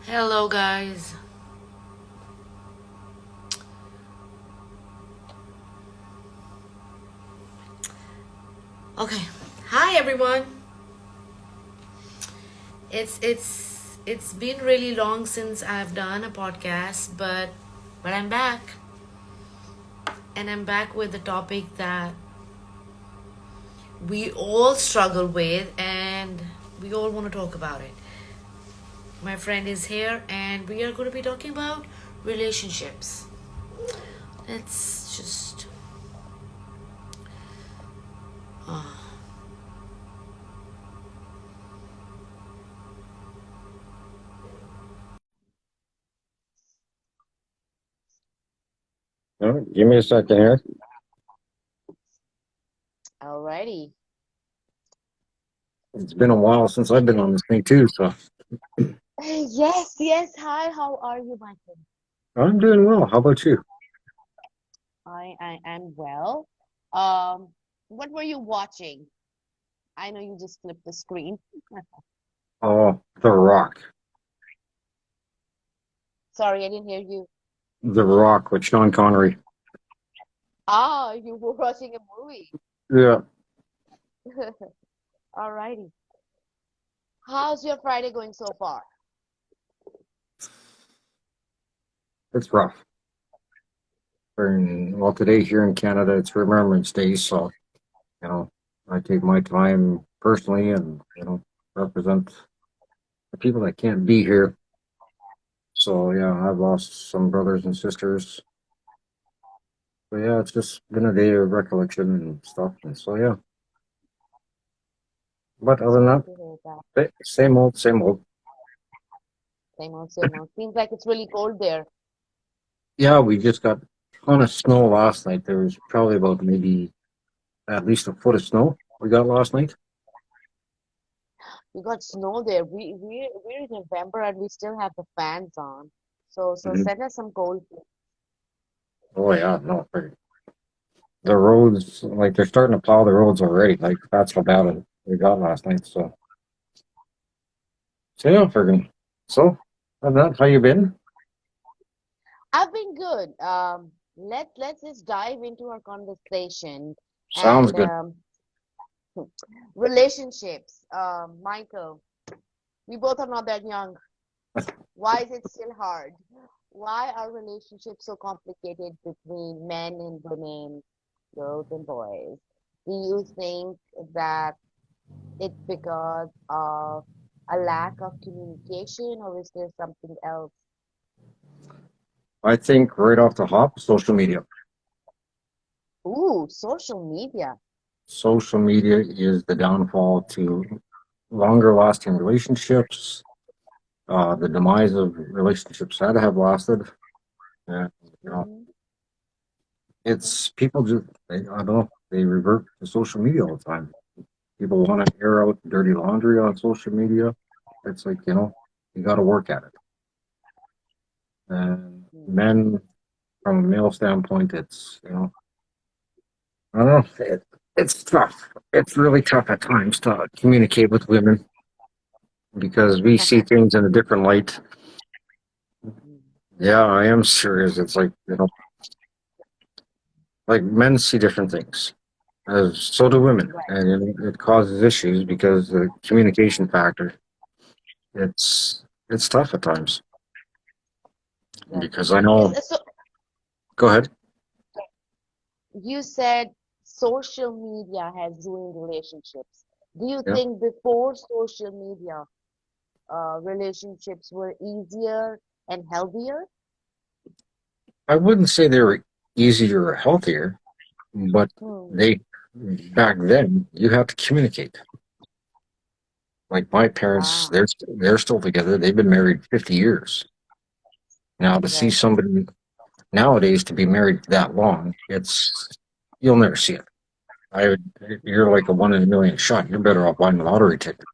Hello, guys. Okay. Hi, everyone. It's been really long since I've done a podcast, but I'm back, and I'm back with a topic that we all struggle with, and we all want to talk about it. My friend is here, and we are going to be talking about relationships. Let's just. Give me a second here. Alrighty. It's been a while since I've been on this thing too, so Yes, yes. Hi, how are you, Michael? I'm doing well. How about you? I am well. Um, what were you watching? I know you just flipped the screen. Oh, The Rock. Sorry, I didn't hear you. The Rock with Sean Connery. Ah, you were watching a movie. Yeah, Alrighty. How's your Friday going so far? it's rough. Well, today here in Canada, it's Remembrance Day, so I take my time personally and represent the people that can't be here. So yeah, I've lost some brothers and sisters. But yeah, it's just been a day of recollection and stuff. And so yeah, but other than Sorry that, to hear that. same old, same old. Same old, same old. Seems like it's really cold there. Yeah, we just got a ton of snow last night. There was probably about maybe at least a foot of snow we got last night. We got snow there. We're in November and we still have the fans on. So Mhm. send us some cold. Oh yeah, no, the roads like they're starting to plow the roads already. Like that's how bad it we got last night. So yeah, friggin' so other than that, how you been? I've been good. Let's just dive into our conversation Sounds and good. relationships. Michael, we both are not that young. Why is it still hard? Why are relationships so complicated between men and women, girls and boys? Do you think that it's because of a lack of communication, or is there something else? I think right off the hop, social media. Ooh, social media. Social media is the downfall to longer lasting relationships, the demise of relationships that have lasted. And, you know, Hmm. it's people just I don't know, they revert to social media all the time. People want to air out dirty laundry on social media. It's like, you got to work at it. And men, from a male standpoint, I don't know, it's tough. It's really tough at times to communicate with women because we see things in a different light. Yeah, I am serious. It's like, like men see different things. So do women, Right. and it causes issues because the communication factor. It's tough at times Right. because I know. So Go ahead. you said social media has ruined relationships. Do you Yeah, think before social media, relationships were easier and healthier? I wouldn't say they were easier or healthier, but Hmm. they back then you have to communicate. Like my parents, Ah, they're still together. They've been married 50 years now. To see right. somebody nowadays to be married that long, it's you'll never see it. I would, you're like a one in a million shot. You're better off buying a lottery ticket.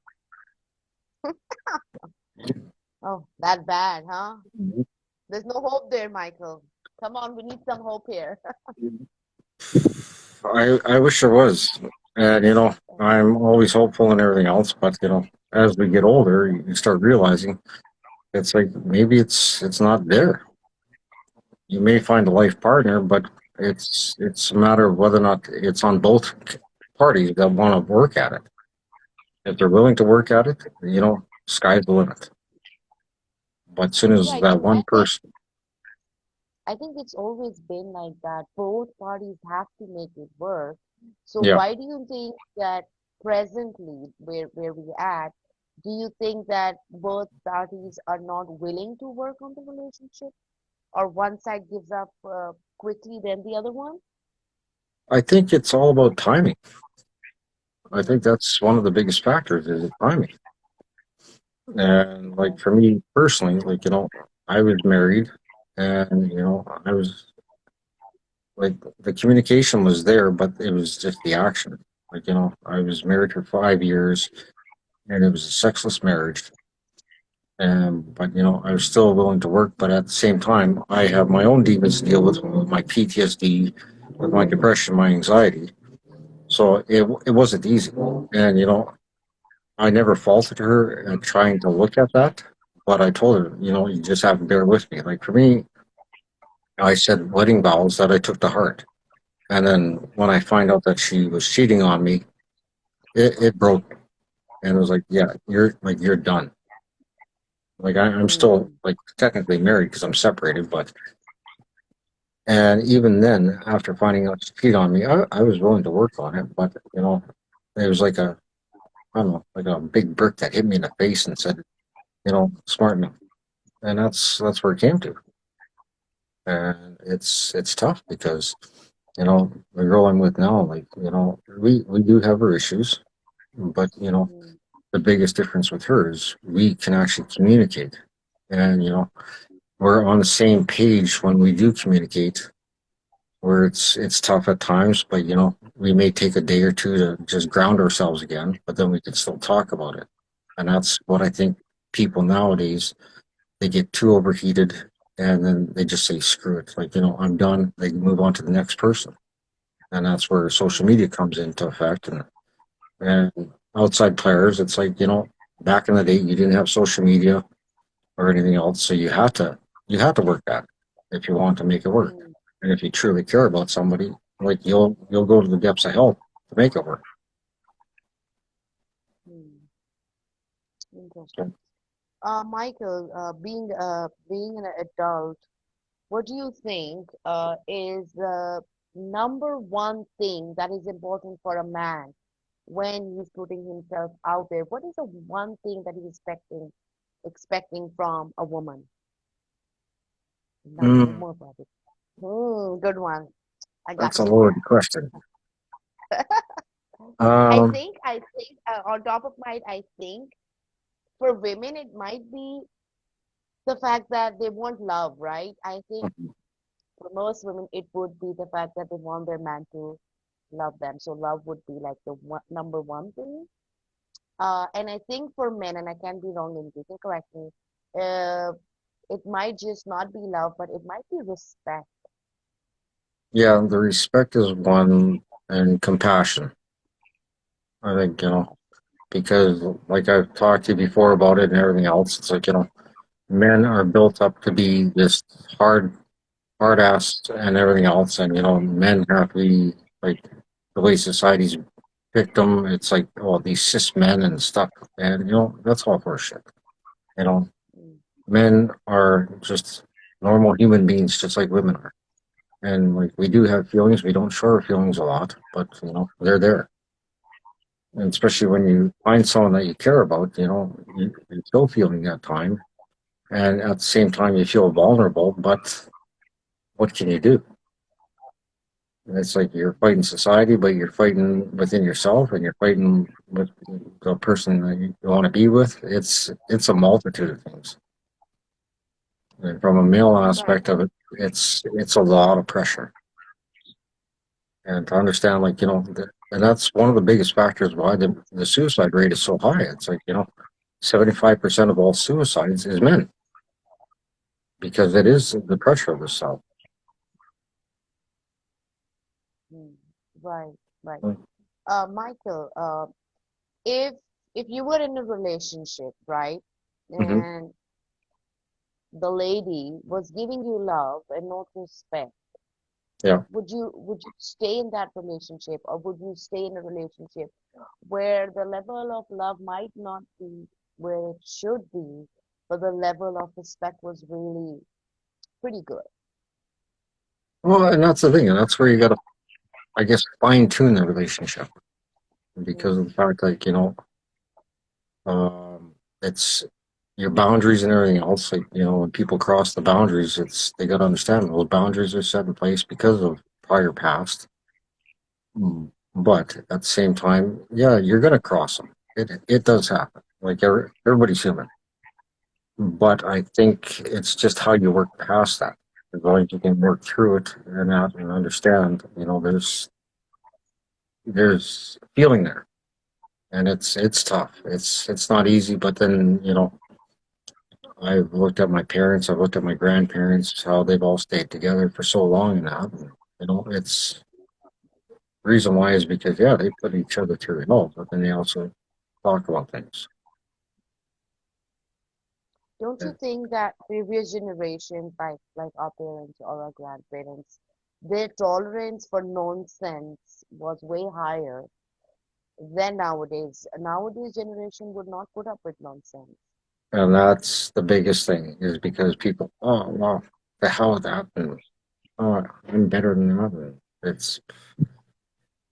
Oh, that bad, huh? Mhm. There's no hope there, Michael. Come on, we need some hope here. I wish there was, and I'm always hopeful and everything else. But as we get older, you start realizing it's like maybe it's not there. You may find a life partner, but it's a matter of whether or not it's on both parties that want to work at it. If they're willing to work at it, sky's the limit. But as soon as Right, that and one person, I think it's always been like that. Both parties have to make it work. So yeah, why do you think that presently, where we at, do you think that both parties are not willing to work on the relationship, or one side gives up quickly than the other one? I think it's all about timing. I think Mm, that's one of the biggest factors is the timing. And like okay. for me personally, like I was married, and I was like the communication was there, but it was just the action. Like I was married for 5 years, and it was a sexless marriage. And but I was still willing to work, but at the same time, I have my own demons to deal with my PTSD, with my depression, my anxiety. So it wasn't easy, and I never faulted her at trying to look at that, but I told her, you just have to bear with me. Like for me, I said wedding vows that I took to heart. And then when I find out that she was cheating on me, it broke me. And it was like, yeah, you're done. Like I'm still Mm, like technically married because I'm separated, but and even then, after finding out she cheated on me, I was willing to work on it, but it was like I don't know, like a big brick that hit me in the face and said, smart me. And that's where it came to. And it's tough because the girl I'm with now, like we do have our issues, but mm, the biggest difference with her is we can actually communicate, and we're on the same page when we do communicate. Where it's tough at times, but we may take a day or two to just ground ourselves again, but then we can still talk about it. And that's what I think people nowadays, they get too overheated, and then they just say screw it, like I'm done. They move on to the next person, and that's where social mm, media comes into effect. And outside players, it's like back in the day, you didn't have social media or anything else, so you had to work at it if you want to make it work. mm, And if you truly care about somebody, like you'll go to the depths of hell to make it work. mm. So, Interesting. Michael, being an adult, what do you think is the number one thing that is important for a man when he's putting himself out there? What is the one thing that he's expecting from a woman? Now you mm, more about it. Good one. I that's got a you there. loaded question. I Um, think I think on top of my I think for women it might be the fact that they want love, right? I think for most women it would be the fact that they want their man to love them. So love would be like the number one thing. And I think for men, and I can be wrong and you can correct me, uh, it might just not be love, but it might be respect. yeah, the respect is one, and compassion. I think because like I've talked to you before about it and everything else. It's like men are built up to be this hard ass and everything else, and men have to be like the way society's picked them. It's like these cis men and stuff, and that's all horseshit. You know, Mm, men are just normal human beings, just like women are, and like we do have feelings. We don't show our feelings a lot, but they're there. And especially when you find someone that you care about, you feel feeling that time, and at the same time you feel vulnerable. But what can you do? And it's like you're fighting society, but you're fighting within yourself, and you're fighting with the person that you want to be with. It's a multitude of things. And from a male right. aspect of it, it's a lot of pressure. And to understand, like and that's one of the biggest factors why the suicide rate is so high. It's like 75% of all suicides is men because it is the pressure of the self. Mm, right, right. Mm-hmm. Michael, if if you were in a relationship, right, Mm-hmm. and the lady was giving you love and not respect, Yeah. would you stay in that relationship, or would you stay in a relationship where the level of love might not be where it should be, but the level of respect was really pretty good? Well, and that's the thing, and that's where you got to, I guess, fine tune the relationship because of Mm, the fact, like, it's your boundaries and everything else. Like, when people cross the boundaries, they got to understand those boundaries are set in place because of prior past. But at the same time, yeah, you're gonna cross them. It does happen. Like everybody's human. But I think it's just how you work past that. As long as you can work through it and out and understand, there's feeling there, and it's tough. It's not easy. But then I've looked at my parents, I've looked at my grandparents, how they've all stayed together for so long now. It's reason why is because yeah, they put each other through it all, but then they also talk about things. don't Yeah. you think that previous generations, like our parents or our grandparents, their tolerance for nonsense was way higher than nowadays? Nowadays generation would not put up with nonsense. And that's the biggest thing is because people, oh well, the hell with that, and oh, I'm better than that. And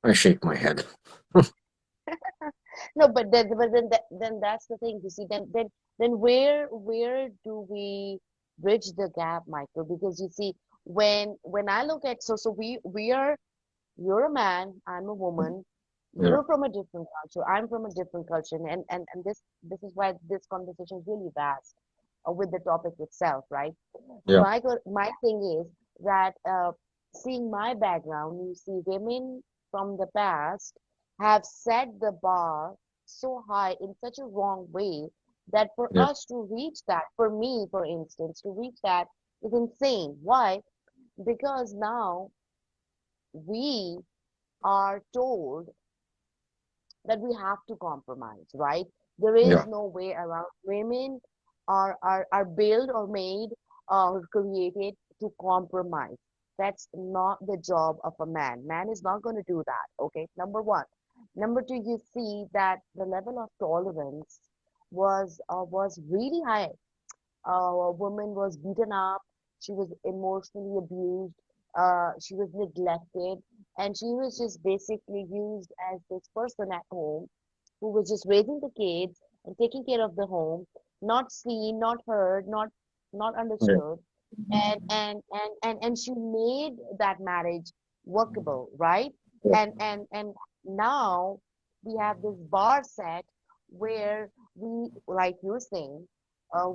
I shake my head. No, but then that's the thing. You see, then where do we bridge the gap, Michael? Because you see, when I look at, so we are, you're a man, I'm a woman, Yeah, you're from a different culture, I'm from a different culture, and this is why this conversation is really vast, with the topic itself, right? yeah, My thing is that, seeing my background, you see, women from the past have set the bar so high in such a wrong way that for yeah, us to reach that, for me, for instance, to reach that is insane. Why? Because now we are told that we have to compromise, right? There is yeah, no way around. Women are built or made or created to compromise. That's not the job of a man. Man is not going to do that. Okay, number one. Number two, you see that the level of tolerance was really high. A woman was beaten up, she was emotionally abused, she was neglected, and she was just basically used as this person at home who was just raising the kids and taking care of the home, not seen, not heard, not yeah, understood, and she made that marriage workable, right? yeah, And now we have this bar set where we, like you're saying,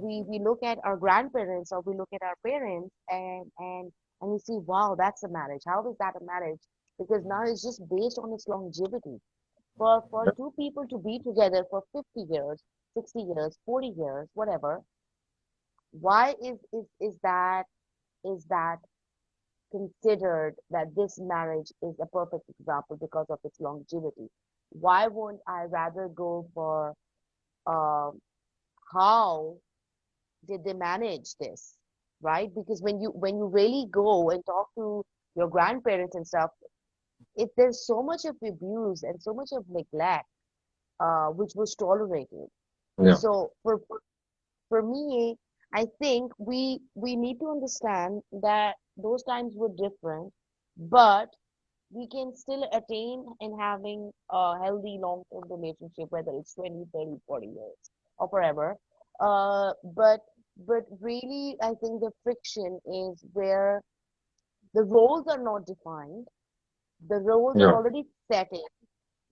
we look at our grandparents or we look at our parents, and we see, wow, that's a marriage. How is that a marriage? Because now it's just based on its longevity. For yeah, two people to be together for 50 years, 60 years, 40 years, whatever, why is that considered that this marriage is a perfect example because of its longevity? Why won't I rather go for, um, how did they manage this, right? Because when you really go and talk to your grandparents and stuff, there's so much of abuse and so much of neglect, which was tolerated. yeah, So for me, I think we need to understand that those times were different, but we can still attain in having a healthy long-term relationship, whether it's 20, 30, 40 years or forever. But really, I think the friction is where the roles are not defined. The roles are yeah, already set in,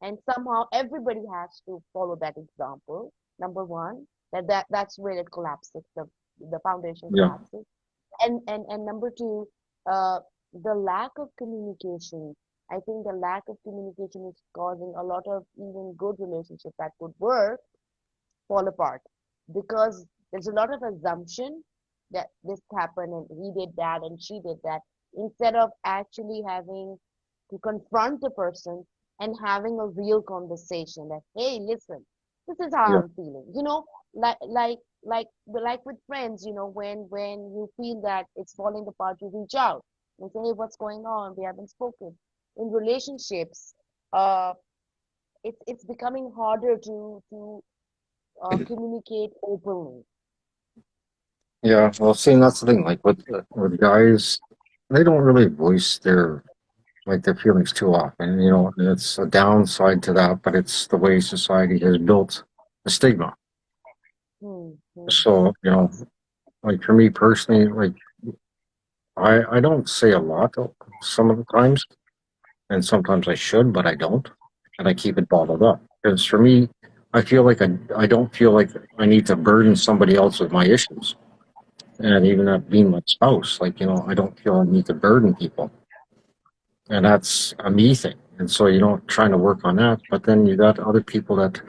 and somehow everybody has to follow that example. Number one, that's where it collapses, the foundation yeah, collapses. And number two, uh, the lack of communication. I think the lack of communication is causing a lot of even good relationships that could work fall apart, because there's a lot of assumption that this happened and he did that and she did that, instead of actually having to confront the person and having a real conversation that, hey, listen, this is how yeah, I'm feeling. Like like with friends, when you feel that it's falling apart, you reach out and say, hey, what's going on? We haven't spoken. In relationships, uh, it's becoming harder to communicate openly. Yeah, well, see, that's the thing. Like with guys, they don't really voice their feelings too often. It's a downside to that, but it's the way society has built the stigma. Hmm, hmm, So, like for me personally, like I don't say a lot some of the times, and sometimes I should, but I don't, and I keep it bottled up. Because for me, I feel like I don't feel like I need to burden somebody else with my issues. And even that being my spouse, like, I don't feel I need to burden people. And that's a me thing. And so, trying to work on that. But then you got other people that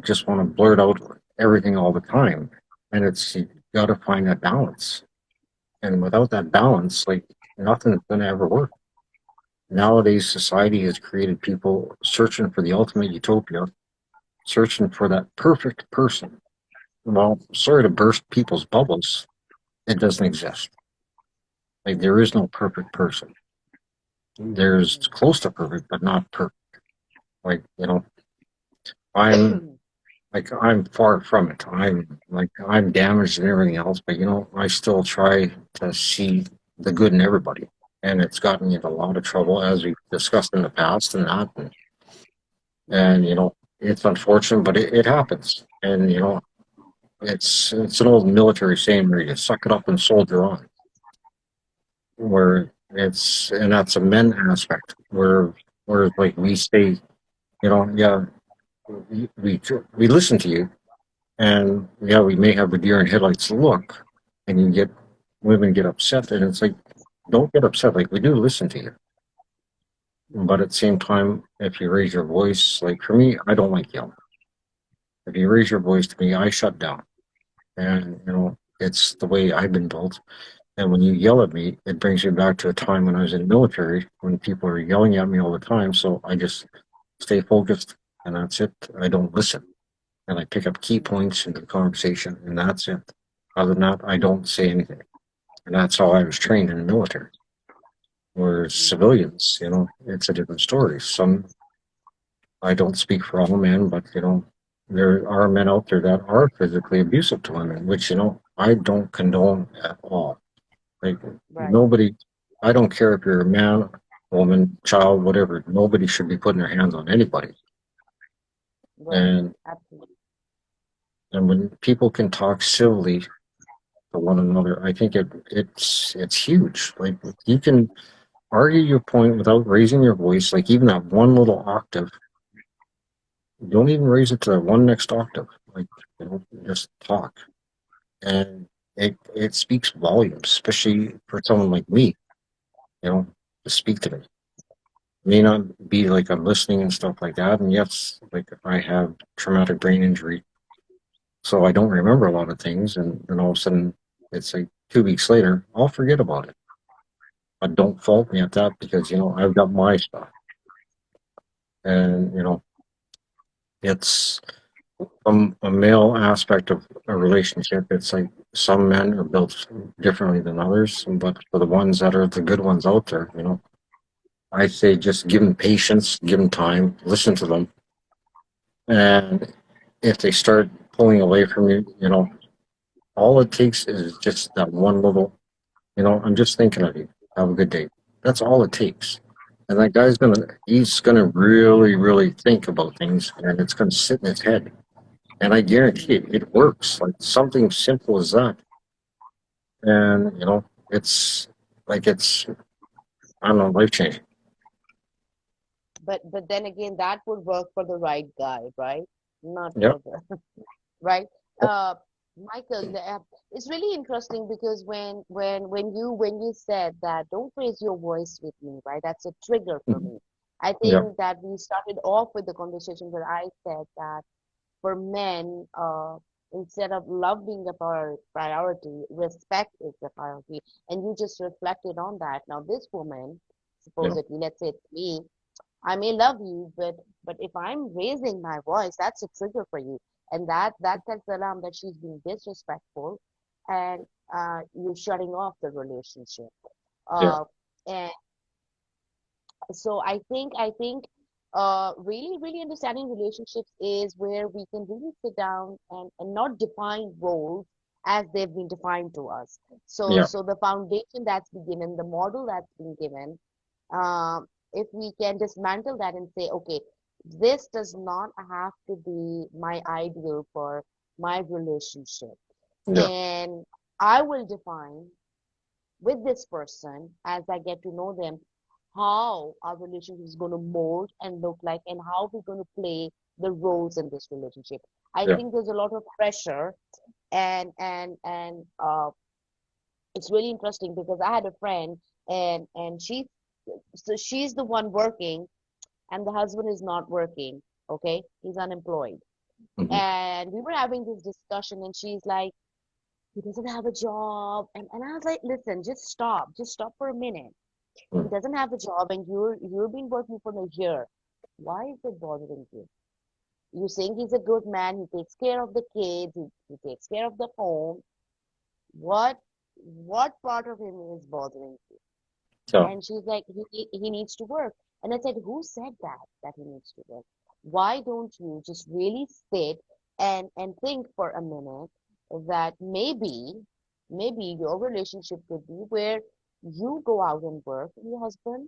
just want to blurt out everything all the time. And you got to find that balance. And without that balance, like, nothing's going to ever work. Nowadays, society has created people searching for the ultimate utopia, searching for that perfect person. Well, sorry to burst people's bubbles. It doesn't exist. Like, there is no perfect person. There's close to perfect, but not perfect. Like, I'm I'm far from it. I'm damaged and everything else, but I still try to see the good in everybody. And it's gotten me in a lot of trouble, as we've discussed in the past, and it's unfortunate, but it happens. And it's an old military saying where you suck it up and soldier on. Where and that's a men aspect. Where like we stay, yeah, we we we listen to you, and yeah, we may have a deer in headlights look, and women get upset, and it's like, don't get upset. Like, we do listen to you, but at the same time, if you raise your voice, like for me, I don't like yelling. If you raise your voice to me, I shut down, and it's the way I've been built. And when you yell at me, it brings me back to a time when I was in the military, when people are yelling at me all the time. So I just stay focused, and that's it. I don't listen, and I pick up key points into the conversation, and that's it. Other than that, I don't say anything. And that's how I was trained in the military. Whereas civilians, it's a different story. I don't speak for all men, but there are men out there that are physically abusive to women, which I don't condone at all. Like, right, nobody, I don't care if you're a man, woman, child, whatever. Nobody should be putting their hands on anybody. right, And absolutely. and when people can talk civilly to one another, I think it's huge. Like, you can argue your point without raising your voice, like even that one little octave. Don't even raise it to that one next octave. Like, just talk. And it speaks volumes, especially for someone like me, you know, to speak to me. May not be like I'm listening and stuff like that. And yes, like I have traumatic brain injury, so I don't remember a lot of things. And then all of a sudden, it's like 2 weeks later, I'll forget about it. But don't fault me at that, because I've got my stuff, and it's from a male aspect of a relationship. It's like some men are built differently than others, but for the ones that are the good ones out there, I say just give them patience, give them time, listen to them, and if they start pulling away from you, all it takes is just that one little, I'm just thinking of you. Have a good day. That's all it takes. And that he's gonna really, really think about things, and it's gonna sit in his head. And I guarantee it works. Like, something simple as that. And it's it's, I don't know, life changing. But then again, that would work for the right guy, right? Not Yep. for the right. Uh, Michael, it's really interesting because when you said that don't raise your voice with me, right? That's a trigger for Mhm. me. I Yep. think that we started off with the conversation where I said that for men, instead of love being the priority, respect is the priority, and you just reflected on that. Now, this woman, Yep. supposedly, let's say it's me, I may love you, but if I'm raising my voice, that's a trigger for you. and that sets the alarm that she's being disrespectful, and you're shutting off the relationship. Yeah. Uh, and so I think really understanding relationships is where we can really sit down and not define roles as they've been defined to us. So Yeah. so the foundation that's been given, the model that's been given, if we can dismantle that and say, okay, this does not have to be my ideal for my relationship, Yeah. and I will define with this person as I get to know them how our relationship is going to mold and look like, and how we're going to play the roles in this relationship. I Yeah. think there's a lot of pressure, and it's really interesting because I had a friend, and she's the one working, and the husband is not working. Okay, he's unemployed, Hmm. and we were having this discussion, and she's like, he doesn't have a job, and I was like, listen, just stop for a minute. He doesn't have a job, and you've been working for a year. Why is it bothering you? You think he's a good man, he takes care of the kids, he takes care of the home. What part of him is bothering you? So And she's like, he needs to work. And I said, who said that he needs to work? Why don't you just really sit and think for a minute that maybe your relationship could be where you go out and work, and your husband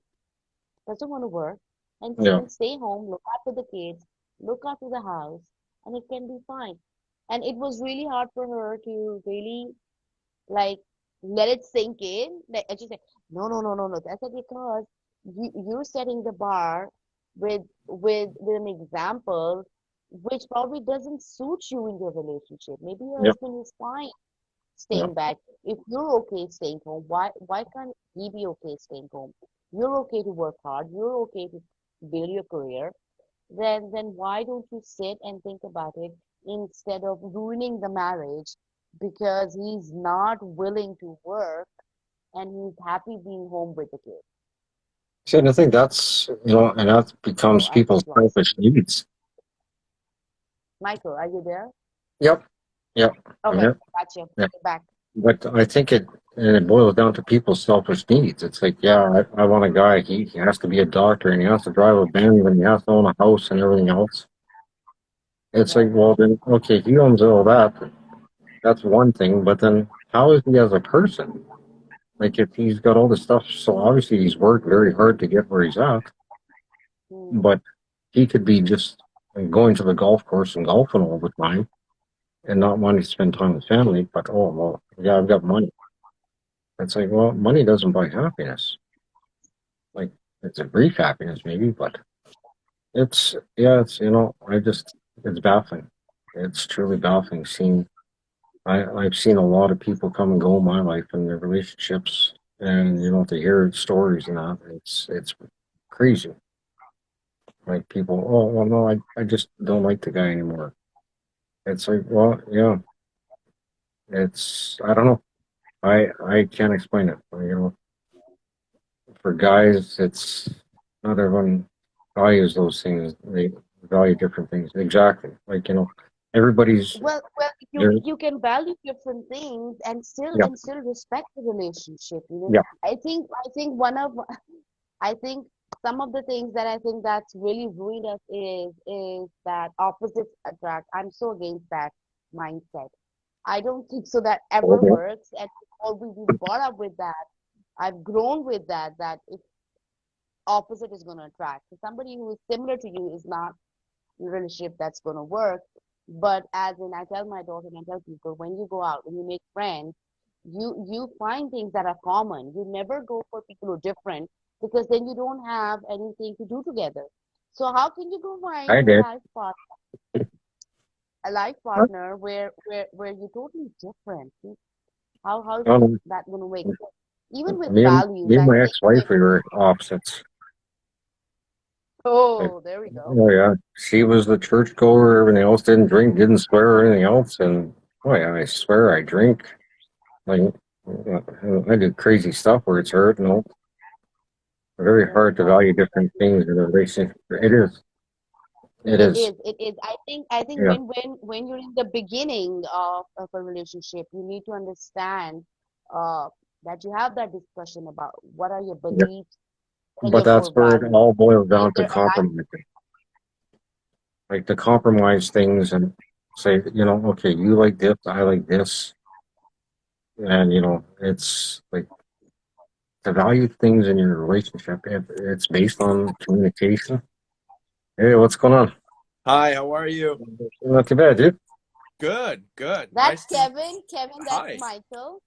doesn't want to work, and yeah. can stay home, look after the kids, look after the house, and it can be fine. And it was really hard for her to really like let it sink in. Like, and she said, no. That's because you're setting the bar with an example which probably doesn't suit you in your relationship. Maybe your Yeah. husband is fine Yeah. staying back. If you're okay staying home, why can't he be okay staying home? You're okay to work hard. You're okay to build your career. Then why don't you sit and think about it instead of ruining the marriage because he's not willing to work and he's happy being home with the kids? See, and I think that's, and that Oh, becomes I people's just lost selfish you. needs. Michael, are you there? Yep. Yep. I'm Okay, here. gotcha. Yeah. You're back. But I think it boils down to people's selfish needs. It's like, yeah, I want a guy. He has to be a doctor and he has to drive a Benz and he has to own a house and everything else. It's like, Right. well, then, okay, he owns all that. That's one thing. But then how is he as a person? Like, if he's got all this stuff, so obviously he's worked very hard to get where he's at. Hmm. But he could be just going to the golf course and golfing all the time and not wanting to spend time with family. But, oh, well, yeah, I've got money. It's like, well, money doesn't buy happiness. Like, it's a brief happiness, maybe, but yeah, it's baffling. It's truly baffling seeing. I've seen a lot of people come and go in my life and their relationships, and to hear stories and that, it's crazy. Like people, oh well, no, I just don't like the guy anymore. It's like, well, yeah, I don't know. I can't explain it. For guys, it's not everyone values those things. They value different things. Exactly. Like, everybody's Well, there. you can value different things Yeah. and still respect the relationship. Yeah. I think one of I think some of the things that I think that's really ruined us is that opposites attract. I'm so against that mindset. I don't think so that ever Okay. works, and we've been brought up with that. I've grown with that if opposite is going to attract. So somebody who is similar to you is not a relationship that's going to work. But as in, I tell my daughter and I tell people, when you go out, when you make friends, you find things that are common. You never go for people who are different because then you don't have anything to do together. So how can you go find I did. a life partner where you're totally different? See? How is Um, that going to work? Even with me and values, me and I my think ex-wife, we were opposites. Like, oh, there we go. oh yeah, she was the churchgoer. Everything else didn't drink, didn't swear, or anything else. And oh yeah, I swear I drink. Like, I do crazy stuff where it's hurt. No, very Yeah, hard to value different things in a relationship. It is. It It is. is. It is. I think Yeah. when you're in the beginning of a relationship, you need to understand uh that you have that discussion about what are your Yeah. beliefs, what are But your that's core where it values. all boils Is down to there alignment? compromise. Like to compromise things and say, okay, you like this, I like this, and it's like to value things in your relationship. It's based on communication. Hey, what's going on? Hi, how are you? Not too bad, dude. Good, good. That's Kevin. Kevin, that's Hi, Michael.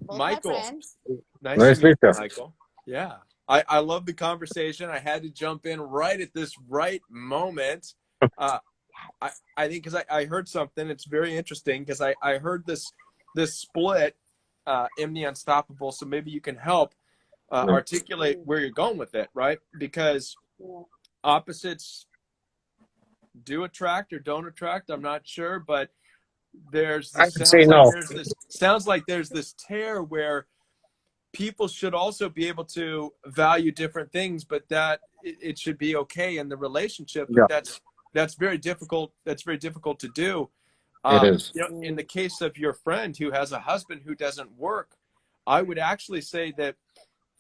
Both my Michael. friends. Nice to Nice to meet meet you, you. Michael. Yeah. I love the conversation. I had to jump in right at this right moment. Uh, I think because I heard something, it's very interesting because I heard this split in the Unstoppable. So maybe you can help Yeah. articulate Mm, where you're going with it, right? Because yeah. opposites do attract or don't attract. I'm not sure, but there's I this would say no. sounds like there's this tear where people should also be able to value different things, but that it should be okay in the relationship. But Yeah, that's very difficult. That's very difficult to do. it is. In the Mm, case of your friend who has a husband who doesn't work, I would actually say that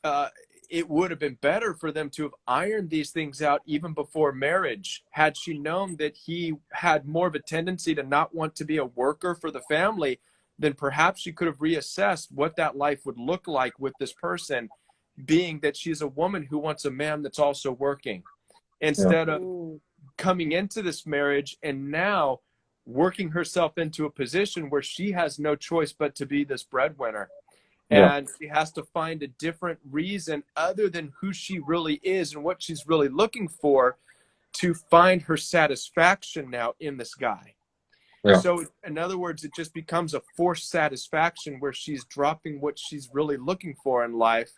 uh, it would have been better for them to have ironed these things out even before marriage. Had she known that he had more of a tendency to not want to be a worker for the family, then perhaps she could have reassessed what that life would look like with this person, being that she's a woman who wants a man that's also working. Yeah, Instead of mm, coming into this marriage and now working herself into a position where she has no choice but to be this breadwinner, yeah, and she has to find a different reason other than who she really is and what she's really looking for to find her satisfaction now in this guy. yeah, So in other words, it just becomes a forced satisfaction where she's dropping what she's really looking for in life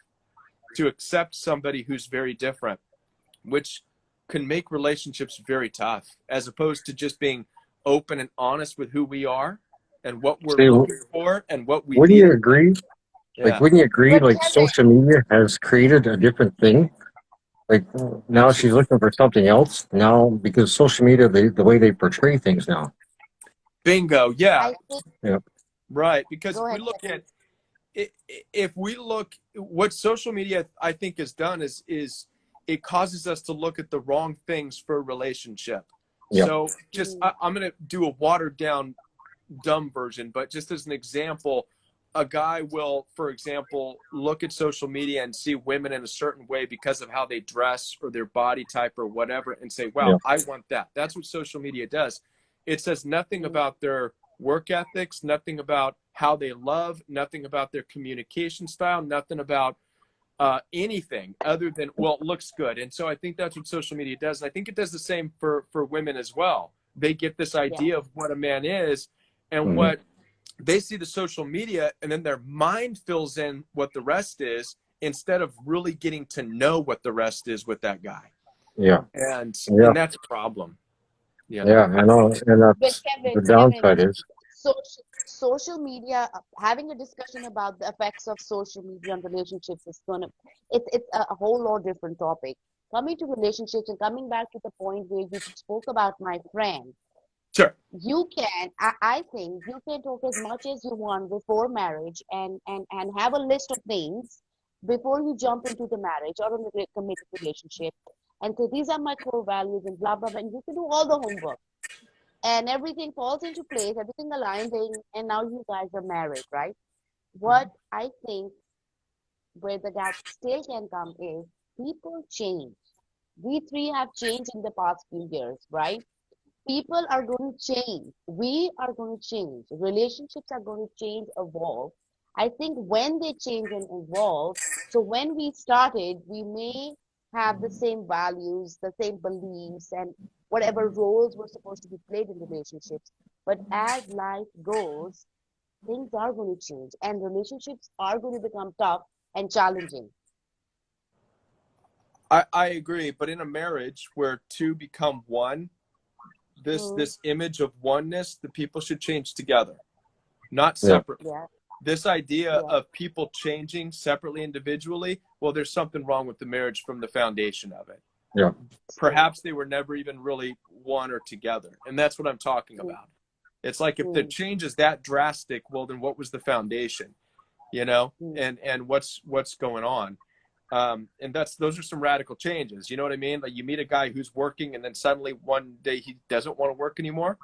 to accept somebody who's very different, which can make relationships very tough as opposed to just being open and honest with who we are and what we're See, looking for and what we wouldn't need. you agree? Like, Yeah. wouldn't you agree? but Like, Kevin, social media has created a different thing. Like, now she's Absolutely. looking for something else now because social media, the way they portray things now. Bingo. Yeah. I think, Yeah, Right. Because go if we ahead, look Kevin. at if we look what social media I think has done is it causes us to look at the wrong things for a relationship. yeah, So just Mm, I'm going to do a watered down dumb version, but just as an example, a guy will, for example, look at social media and see women in a certain way because of how they dress or their body type or whatever and say, yeah, wow, I want that. That's what social media does. It says nothing mm, about their work ethics, nothing about how they love, nothing about their communication style, nothing about anything other than, well, it looks good. And so I think that's what social media does. And I think it does the same for women as well. They get this yeah. idea of what a man is and mhm, what they see the social media, and then their mind fills in what the rest is instead of really getting to know what the rest is with that guy. yeah, And yeah, that's a problem, you yeah. know. I know, and But that's Kevin, the Kevin, downside is. social media, having a discussion about the effects of social media on relationships is gonna, it's a whole lot different topic. Coming to relationships and coming back to the point where you spoke about my friend, Sure. I think you can talk as much as you want before marriage and have a list of things before you jump into the marriage or in a committed relationship and say, these are my core values and blah, blah, blah. And you can do all the homework and everything falls into place, everything aligns, and now you guys are married, right? What I think where the gap still can come is people change. We three have changed in the past few years, right? People are going to change. We are going to change. Relationships are going to change, evolve. I think when they change and evolve, so when we started, we may have the same values, the same beliefs, and whatever roles were supposed to be played in relationships. But as life goes, things are going to change, and relationships are going to become tough and challenging. I agree, but in a marriage where two become one, Mm, this image of oneness, the people should change together, not Yeah, separately. yeah, This idea yeah. of people changing separately individually, well, there's something wrong with the marriage from the foundation of it. Yeah. Perhaps they were never even really one or together. And that's what I'm talking about. It's like if the change is that drastic, well, then what was the foundation, and what's going on? And those are some radical changes. You know what I mean? Like you meet a guy who's working and then suddenly one day he doesn't want to work anymore.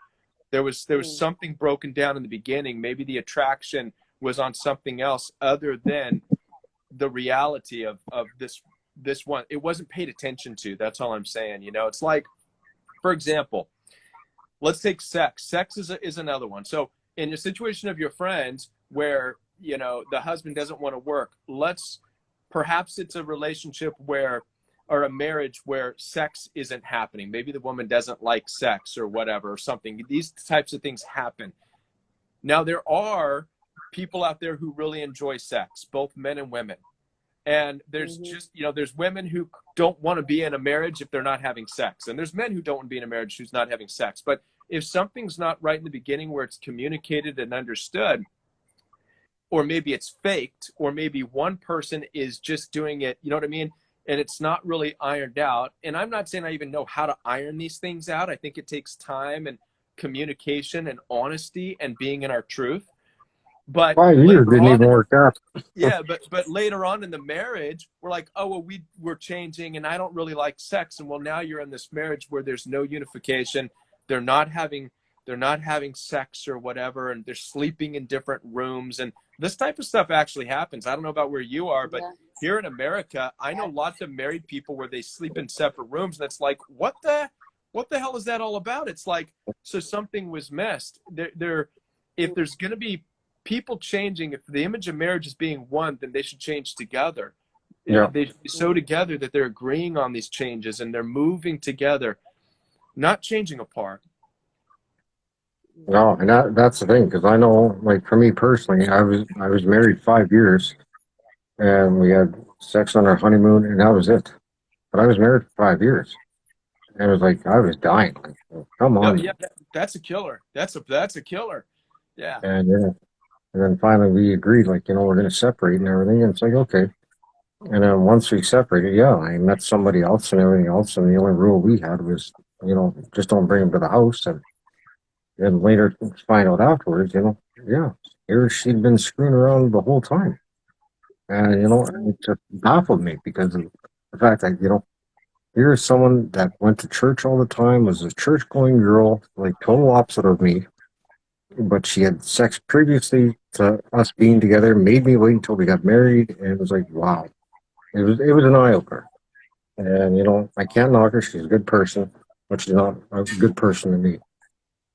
There was something broken down in the beginning. Maybe the attraction was on something else other than the reality of this one. It wasn't paid attention to. That's all I'm saying. It's like, for example, let's take sex. Sex is another one. So in a situation of your friends where, the husband doesn't want to work, perhaps it's a relationship or a marriage where sex isn't happening. Maybe the woman doesn't like sex or whatever, or something. These types of things happen. Now, there are people out there who really enjoy sex, both men and women. And there's there's women who don't want to be in a marriage if they're not having sex. And there's men who don't want to be in a marriage who's not having sex. But if something's not right in the beginning where it's communicated and understood, or maybe it's faked, or maybe one person is just doing it, you know what I mean? And it's not really ironed out. And I'm not saying I even know how to iron these things out. I think it takes time and communication and honesty and being in our truth. But 5 years didn't even work out. Yeah, but later on in the marriage, we're like, oh, well, we're changing, and I don't really like sex. And well, now you're in this marriage where there's no unification. They're not having sex or whatever, and they're sleeping in different rooms. And this type of stuff actually happens. I don't know about where you are, but here in America, I know lots of married people where they sleep in separate rooms, and it's like, what the hell is that all about? It's like, so something was missed. If there's going to be people changing, if the image of marriage is being one, then they should change together. Yeah. They should be so together that they're agreeing on these changes and they're moving together, not changing apart. No, and that's the thing, because I know, like for me personally, I was married 5 years, and we had sex on our honeymoon, and that was it. But I was married for 5 years, and it was like I was dying. Like, oh, come on. Yeah, that's a killer. That's a killer. Yeah. And then finally we agreed, like, we're going to separate and everything. And it's like, okay. And then once we separated, I met somebody else and everything else. And the only rule we had was, just don't bring them to the house. And then later find out afterwards, here she'd been screwing around the whole time. And, it just baffled me because of the fact that, here's someone that went to church all the time, was a church going girl, like total opposite of me. But she had sex previously to us being together, made me wait until we got married, and it was like, wow. It was an eye opener. And I can't knock her, she's a good person, but she's not a good person to me.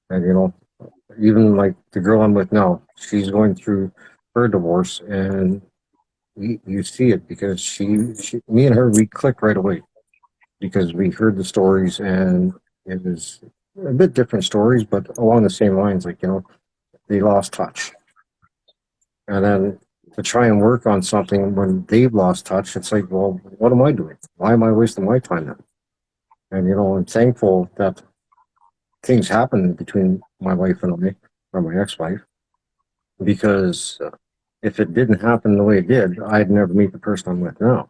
And even like the girl I'm with now, she's going through her divorce, and you see it because me and her, we click right away because we heard the stories, and it was a bit different stories, but along the same lines, like, they lost touch. And then to try and work on something when they've lost touch, it's like, well, what am I doing? Why am I wasting my time then? And, I'm thankful that things happen between my wife and I, or my ex-wife, because if it didn't happen the way it did, I'd never meet the person I'm with now.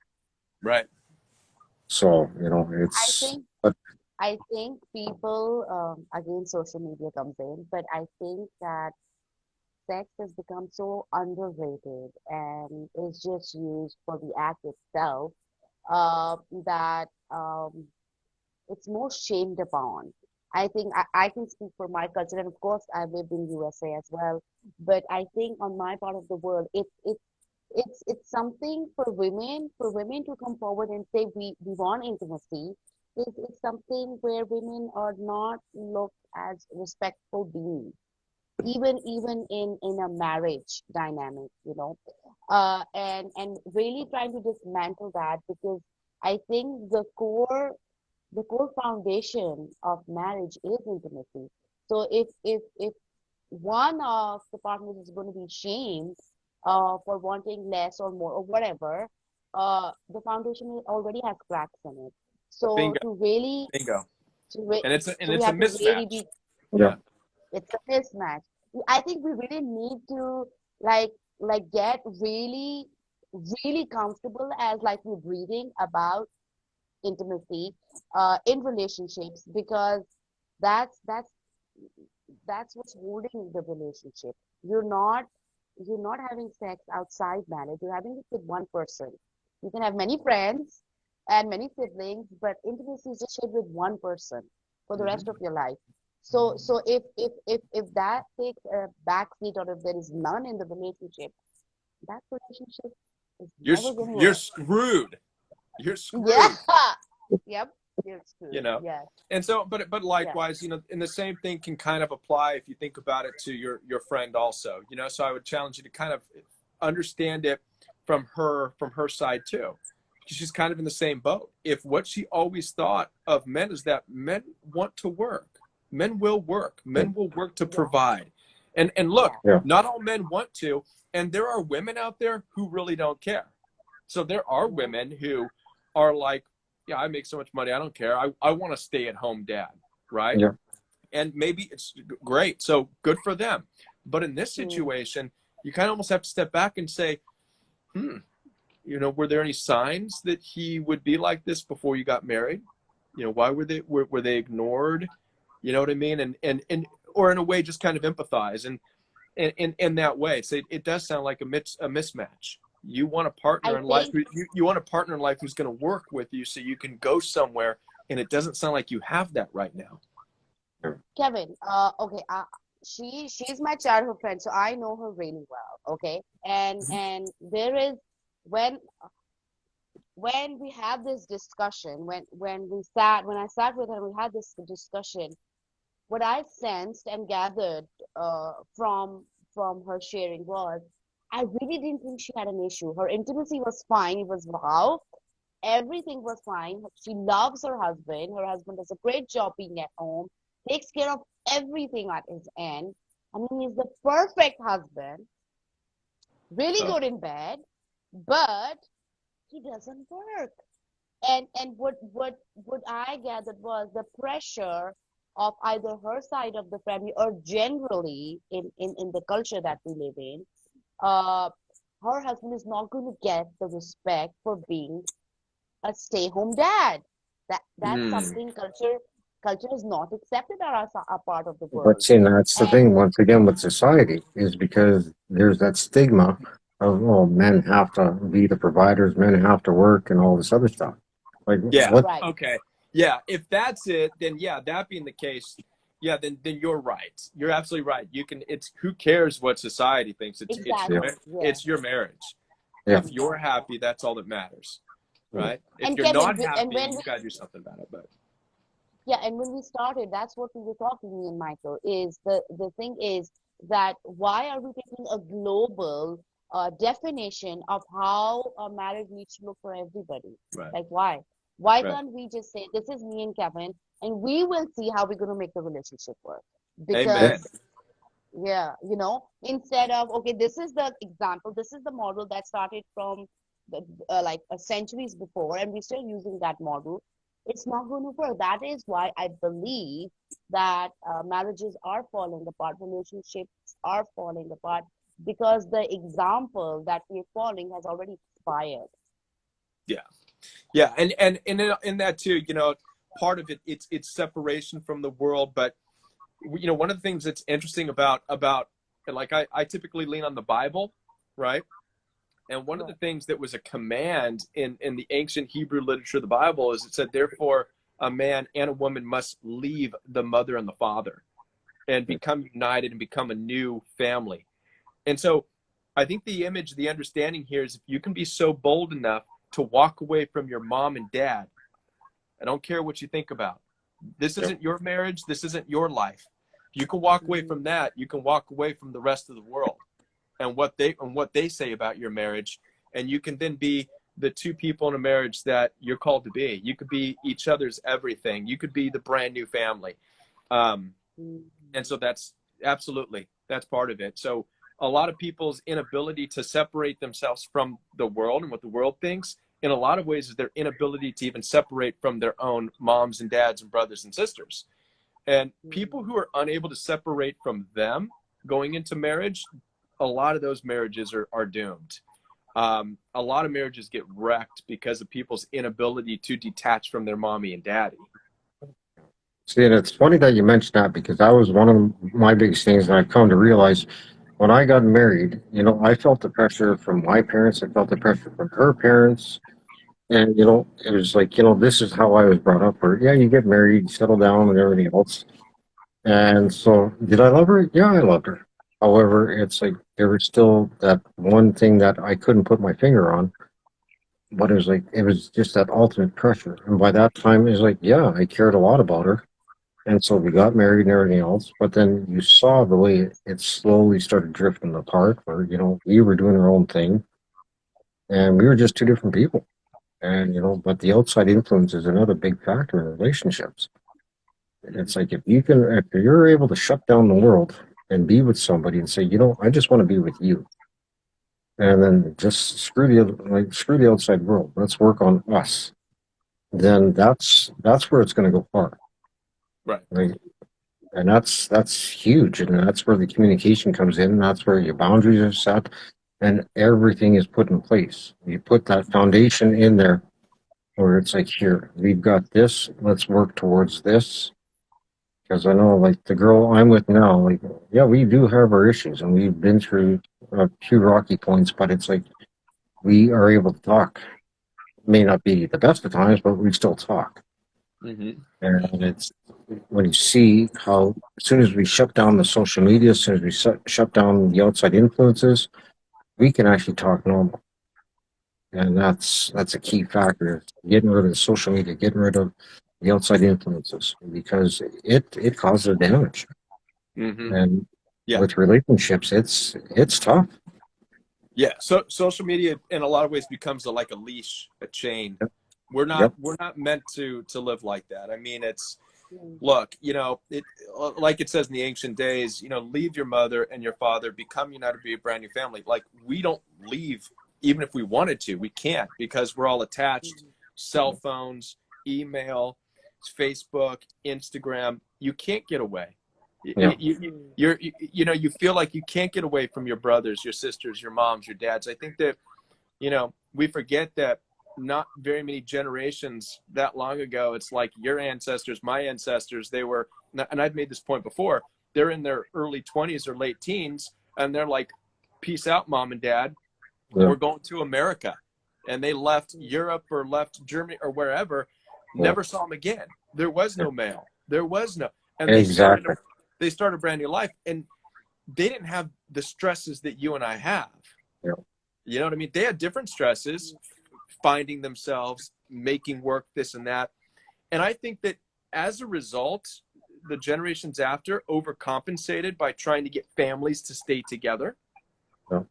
Right. So, it's... I think people, again, social media comes in, but I think that sex has become so underrated and is just used for the act itself, that it's more shamed upon. I think I can speak for my culture, and of course, I lived in USA as well. But I think on my part of the world, it's something for women to come forward and say we want intimacy. It's something where women are not looked as respectful beings, even in a marriage dynamic, and really trying to dismantle that, because I think the core foundation of marriage is intimacy. So if one of the partners is going to be shamed for wanting less or more or whatever, the foundation already has cracks in it. So Bingo. to really Bingo. to And it's so a we have to really mismatch. be, Yeah. it's a mismatch. I think we really need to like get really really comfortable as like we're breathing about intimacy in relationships, because that's that's that's what's holding the relationship. You're not having sex outside marriage. You're having it with one person. You can have many friends and many siblings, but intimacy is just shared with one person for the rest of your life. So if that takes a backseat, or if there is none in the relationship, that relationship is never going to You're work. screwed. You're Yeah. screwed. Yep. You're screwed. You know. Yes. And so, but Yeah. likewise, you know, and the same thing can kind of apply if you think about it to your friend also. You know, so I would challenge you to kind of understand it from her side too. She's kind of in the same boat. If what she always thought of men is that men want to work, men will work, men will work to provide. And look, Yeah. not all men want to, and there are women out there who really don't care. So there are women who are like, yeah, I make so much money, I don't care. I want to stay at home dad, right? Yeah. And maybe it's great. So good for them. But in this situation, you kind of almost have to step back and say, you know, were there any signs that he would be like this before you got married? You know, why were they ignored? You know what I mean? And or in a way, just kind of empathize and in that way. So it does sound like a mismatch. You want a partner I in life. think, You want a partner in life who's going to work with you, so you can go somewhere. And it doesn't sound like you have that right now. Kevin, okay, she's my childhood friend, so I know her really well, okay? And there is, when we had this discussion, when I sat with her, we had this discussion. What I sensed and gathered from her sharing was, I really didn't think she had an issue. Her intimacy was fine. It was wow. Everything was fine. She loves her husband. Her husband does a great job being at home, takes care of everything at his end. I mean, he's the perfect husband, really Oh. good in bed, but he doesn't work. And what I gathered was the pressure of either her side of the family, or generally in the culture that we live in. uh Her husband is not going to get the respect for being a stay-home dad. That's something culture is not accepted as a part of the But world. see, that's the And thing, once again, with society, is because there's that stigma of, well, men have to be the providers, men have to work, and all this other stuff. Like, Yeah. what? right, Okay. Yeah. If that's it, then yeah, that being the case, yeah, then you're right. You're absolutely right. You can. It's who cares what society thinks. Yeah, exactly, yeah, It's your marriage. yeah, If you're happy, that's all that matters, right? If and you're Kevin, not and happy, when you gotta do something about it. But Yeah, and when we started, that's what we were talking, me and Michael, is the thing is that why are we taking a global definition of how a marriage needs to look for everybody? right, Like, why? Why right. can't we just say, this is me and Kevin, and we will see how we're going to make the relationship work? Amen. Because, yeah, instead of, okay, this is the example, this is the model that started from like centuries before, and we're still using that model. It's not going to work. That is why I believe that marriages are falling apart, relationships are falling apart, because the example that we're following has already expired. Yeah, yeah, and in that too, you know, part of it, it's separation from the world. But you know, one of the things that's interesting about like I typically lean on the Bible, right? And one of the things that was a command in the ancient Hebrew literature of the Bible is it said, therefore, a man and a woman must leave the mother and the father and become united and become a new family. And so I think the image, the understanding here is if you can be so bold enough to walk away from your mom and dad, I don't care what you think about. This isn't your marriage. This isn't your life. If you can walk away from that, you can walk away from the rest of the world and what they say about your marriage, and you can then be the two people in a marriage that you're called to be. You could be each other's everything. You could be the brand new family, and so that's part of it. So a lot of people's inability to separate themselves from the world and what the world thinks, in a lot of ways, is their inability to even separate from their own moms and dads and brothers and sisters. And people who are unable to separate from them going into marriage, a lot of those marriages are doomed. A lot of marriages get wrecked because of people's inability to detach from their mommy and daddy. See, and it's funny that you mentioned that because that was one of my biggest things that I've come to realize when I got married. I felt the pressure from my parents. I felt the pressure from her parents. And, it was like, this is how I was brought up. Where, yeah, you get married, you settle down and everything else. And so, did I love her? Yeah, I loved her. However, it's like there was still that one thing that I couldn't put my finger on. But it was just that ultimate pressure. And by that time, it was like, yeah, I cared a lot about her. And so we got married and everything else. But then you saw the way it slowly started drifting apart, where, we were doing our own thing and we were just two different people. And, but the outside influence is another big factor in relationships. It's like if you're able to shut down the world and be with somebody and say, I just want to be with you. And then just screw the outside world. Let's work on us. Then that's where it's going to go far. Right. And that's huge. And that's where the communication comes in. That's where your boundaries are set and everything is put in place. You put that foundation in there where it's like, here, we've got this, let's work towards this. Because I know, like, the girl I'm with now, like, yeah, we do have our issues and we've been through a few rocky points, but it's like we are able to talk. May not be the best of times, but we still talk. Mm-hmm. And it's when you see how, as soon as we shut down the social media, as soon as we shut down the outside influences, we can actually talk normal. And that's a key factor. Getting rid of the social media, getting rid of the outside influences, because it causes damage. Mm-hmm. And Yeah. with relationships, it's tough. Yeah. So social media in a lot of ways becomes like a leash, a chain. Yep. We're Yep. not meant to live like that. I mean, look, it like it says in the ancient days, leave your mother and your father, become united, be a brand new family. Like, we don't leave. Even if we wanted to, we can't, because we're all attached. Cell phones, email, Facebook, Instagram. You can't get away. Yeah. You feel like you can't get away from your brothers, your sisters, your moms, your dads. I think that, we forget that not very many generations that long ago, it's like your ancestors, my ancestors, they were, and I've made this point before, they're in their early 20s or late teens, and they're like, peace out, mom and dad. Yeah. We're going to America. And they left Europe or left Germany or wherever, never saw them again. There was no mail. There was no, and Exactly. they started a brand new life, and they didn't have the stresses that you and I have. Yeah. You know what I mean? They had different stresses, finding themselves, making work, this and that. And I think that as a result, the generations after overcompensated by trying to get families to stay together. Yeah.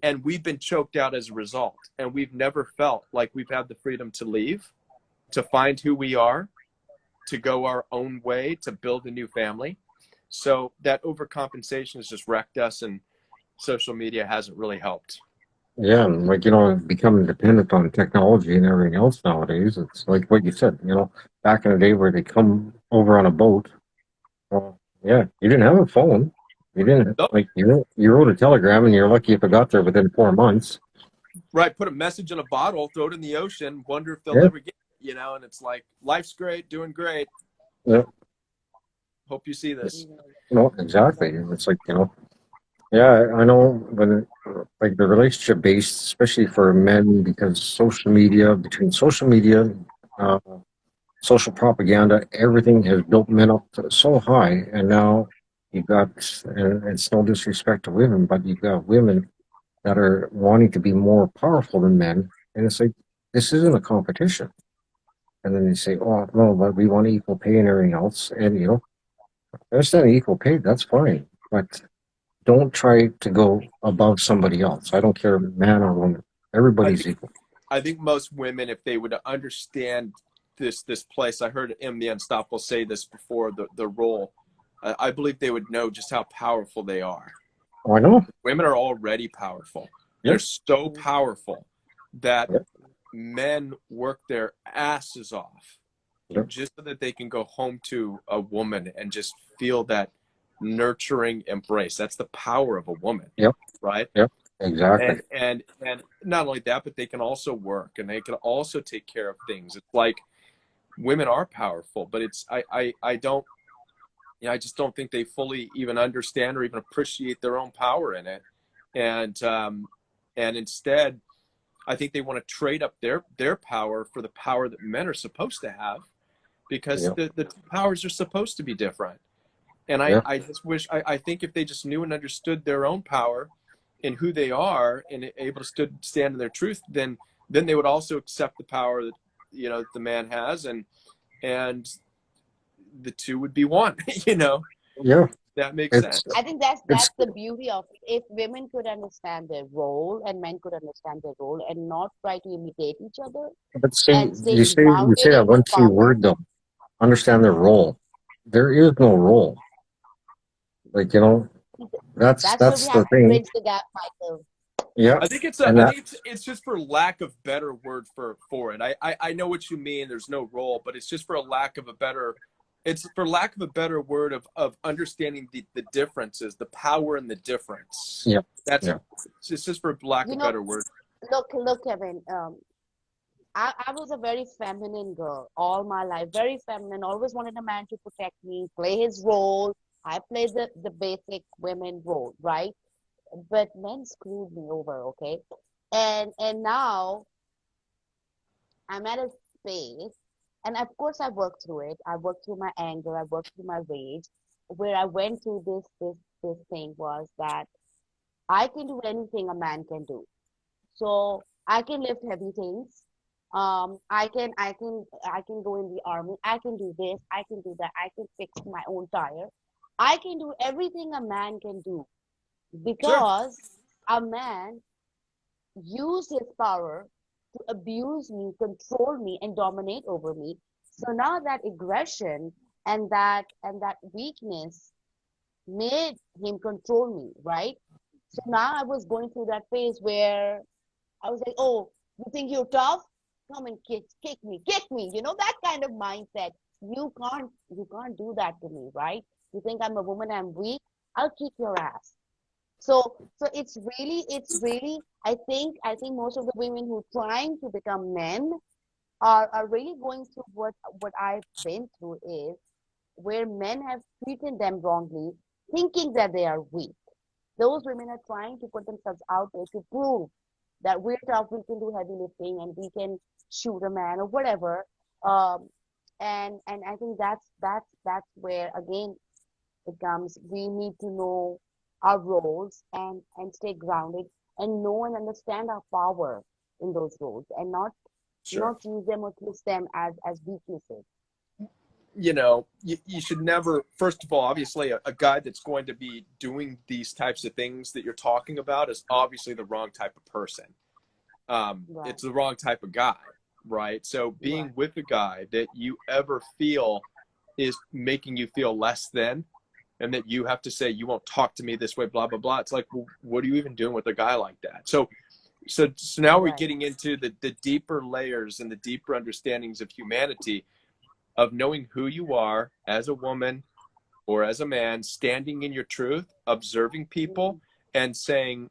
And we've been choked out as a result. And we've never felt like we've had the freedom to leave, to find who we are, to go our own way, to build a new family. So that overcompensation has just wrecked us, and social media hasn't really helped. Yeah, and like, becoming dependent on technology and everything else nowadays. It's like what you said, back in the day where they come over on a boat. Well, yeah, you didn't have a phone. You didn't, Nope. like, you wrote a telegram and you're lucky if it got there within 4 months. Right. Put a message in a bottle, throw it in the ocean, wonder if they'll Yeah. ever get it, and it's like, life's great, doing great. Yeah. Hope you see this. Exactly. It's like, yeah, I know when, like, the relationship based, especially for men, because between social media, uh, social propaganda, everything has built men up so high. And now you've got, and it's no disrespect to women, but you've got women that are wanting to be more powerful than men. And it's like, this isn't a competition. And then they say, oh, no, but we want equal pay and everything else. And, I understand equal pay, that's fine. But don't try to go above somebody else. I don't care, man or woman. Everybody's equal. I think most women, if they would understand this place, I heard MD Unstoppable say this before, the role, I believe they would know just how powerful they are. Oh, I know. Women are already powerful. They're Yep. so powerful that Yep. men work their asses off Yep. just so that they can go home to a woman and just feel that nurturing embrace. That's the power of a woman. Yep. Right? Yep. Exactly. And not only that, but they can also work and they can also take care of things. It's like women are powerful, but it's I don't, I just don't think they fully even understand or even appreciate their own power in it. And instead, I think they want to trade up their power for the power that men are supposed to have, because Yeah. the powers are supposed to be different. And Yeah. I just wish, I think if they just knew and understood their own power and who they are and able to stand in their truth, then they would also accept the power that, the man has, and the two would be one. Yeah. That makes It's sense. I think that's it's the beauty of it. If women could understand their role and men could understand their role and not try to imitate each other but see, and stay you say grounded that in their one key power, word though. Understand their role. There is no role. Like, that's that's where we that's the have to thing. bridge the gap, Michael. Yeah. I think And I that think it's just for lack of better word for it. I know what you mean. There's no role, but it's just for a lack of a better, it's for lack of a better word of understanding the differences, the power and the difference. yeah. That's Yeah. it's just for lack You of know, better word. look, Kevin. I was a very feminine girl all my life, very feminine. Always wanted a man to protect me, play his role. I played the basic women role, right? But men screwed me over, okay? And now I'm at a space, and of course I worked through it. I worked through my anger, I worked through my rage. Where I went through this thing was that I can do anything a man can do. So I can lift heavy things. I can go in the army. I can do this. I can do that. I can fix my own tire. I can do everything a man can do Sure. because a man used his power to abuse me, control me, and dominate over me. So now that aggression and that weakness made him control me, right? So now I was going through that phase where I was like, oh, you think you're tough? Come and kick me, kick me. That kind of mindset. You can't do that to me, right? You think I'm a woman, I'm weak? I'll kick your ass. So it's really, I think most of the women who are trying to become men are really going through what I've been through is where men have treated them wrongly, thinking that they are weak. Those women are trying to put themselves out there to prove that we're tough, we can do heavy lifting, and we can shoot a man or whatever. Um, and I think that's where again it comes. We need to know our roles and stay grounded and know and understand our power in those roles and not Sure. not use them or twist them as weaknesses. You should never, first of all, obviously, a guy that's going to be doing these types of things that you're talking about is obviously the wrong type of person. Right, It's the wrong type of guy, right? So right, being with a guy that you ever feel is making you feel less than, and that you have to say, you won't talk to me this way, blah, blah, blah. It's like, well, what are you even doing with a guy like that? So now we're right. getting into the deeper layers and the deeper understandings of humanity, of knowing who you are as a woman or as a man, standing in your truth, observing people, Mhm. and saying,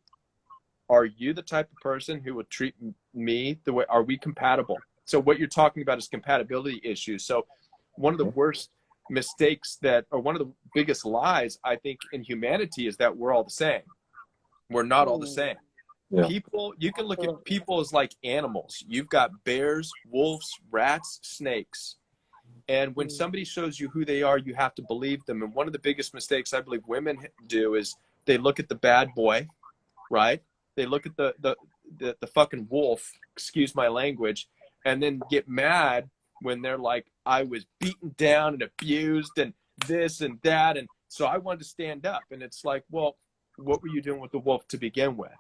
are you the type of person who would treat me the way, are we compatible? So what you're talking about is compatibility issues. So one of the worst mistakes or one of the biggest lies, I think, in humanity is that we're all the same. We're not all the Hmm. same. Yeah. People, you can look at Absolutely. people as like animals. You've got bears, wolves, rats, snakes. And when Hmm. somebody shows you who they are, you have to believe them. And one of the biggest mistakes I believe women do is they look at the bad boy, right? They look at the fucking wolf, excuse my language, and then get mad when they're like, I was beaten down and abused and this and that. And so I wanted to stand up. And it's like, well, what were you doing with the wolf to begin with?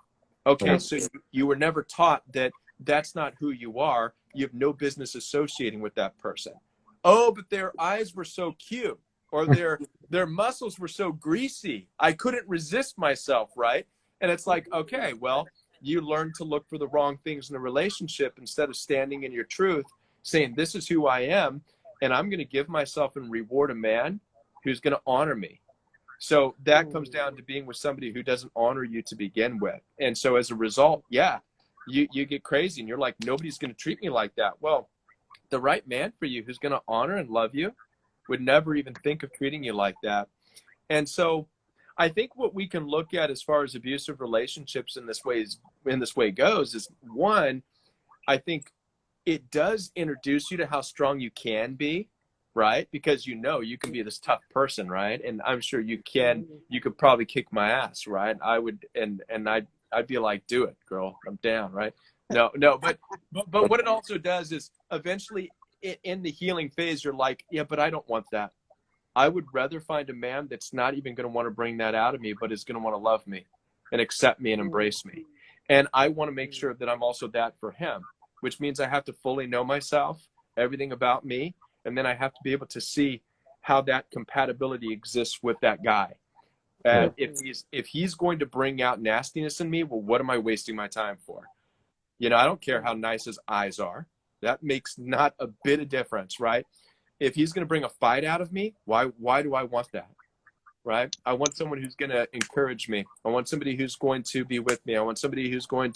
Okay, Yeah. so you were never taught that that's not who you are. You have no business associating with that person. Oh, but their eyes were so cute, or their muscles were so greasy. I couldn't resist myself, right? And it's like, okay, well, you learn to look for the wrong things in a relationship instead of standing in your truth, saying, this is who I am, and I'm going to give myself and reward a man who's going to honor me. So that comes down to being with somebody who doesn't honor you to begin with. And so as a result, yeah, you get crazy and you're like, nobody's going to treat me like that. Well, the right man for you who's going to honor and love you would never even think of treating you like that. And so I think what we can look at as far as abusive relationships in this way goes is, one, I think it does introduce you to how strong you can be, right? Because you can be this tough person, right? And I'm sure you could probably kick my ass, right? I would, and I'd be like, do it, girl, I'm down, right? No, but what it also does is eventually in the healing phase, you're like, yeah, but I don't want that. I would rather find a man that's not even going to want to bring that out of me, but is going to want to love me and accept me and embrace me. And I want to make sure that I'm also that for him, which means I have to fully know myself, everything about me, and then I have to be able to see how that compatibility exists with that guy. And if he's going to bring out nastiness in me, well, what am I wasting my time for? I don't care how nice his eyes are. That makes not a bit of difference, right? If he's going to bring a fight out of me, why do I want that? Right? I want someone who's going to encourage me. I want somebody who's going to be with me. I want somebody who's we're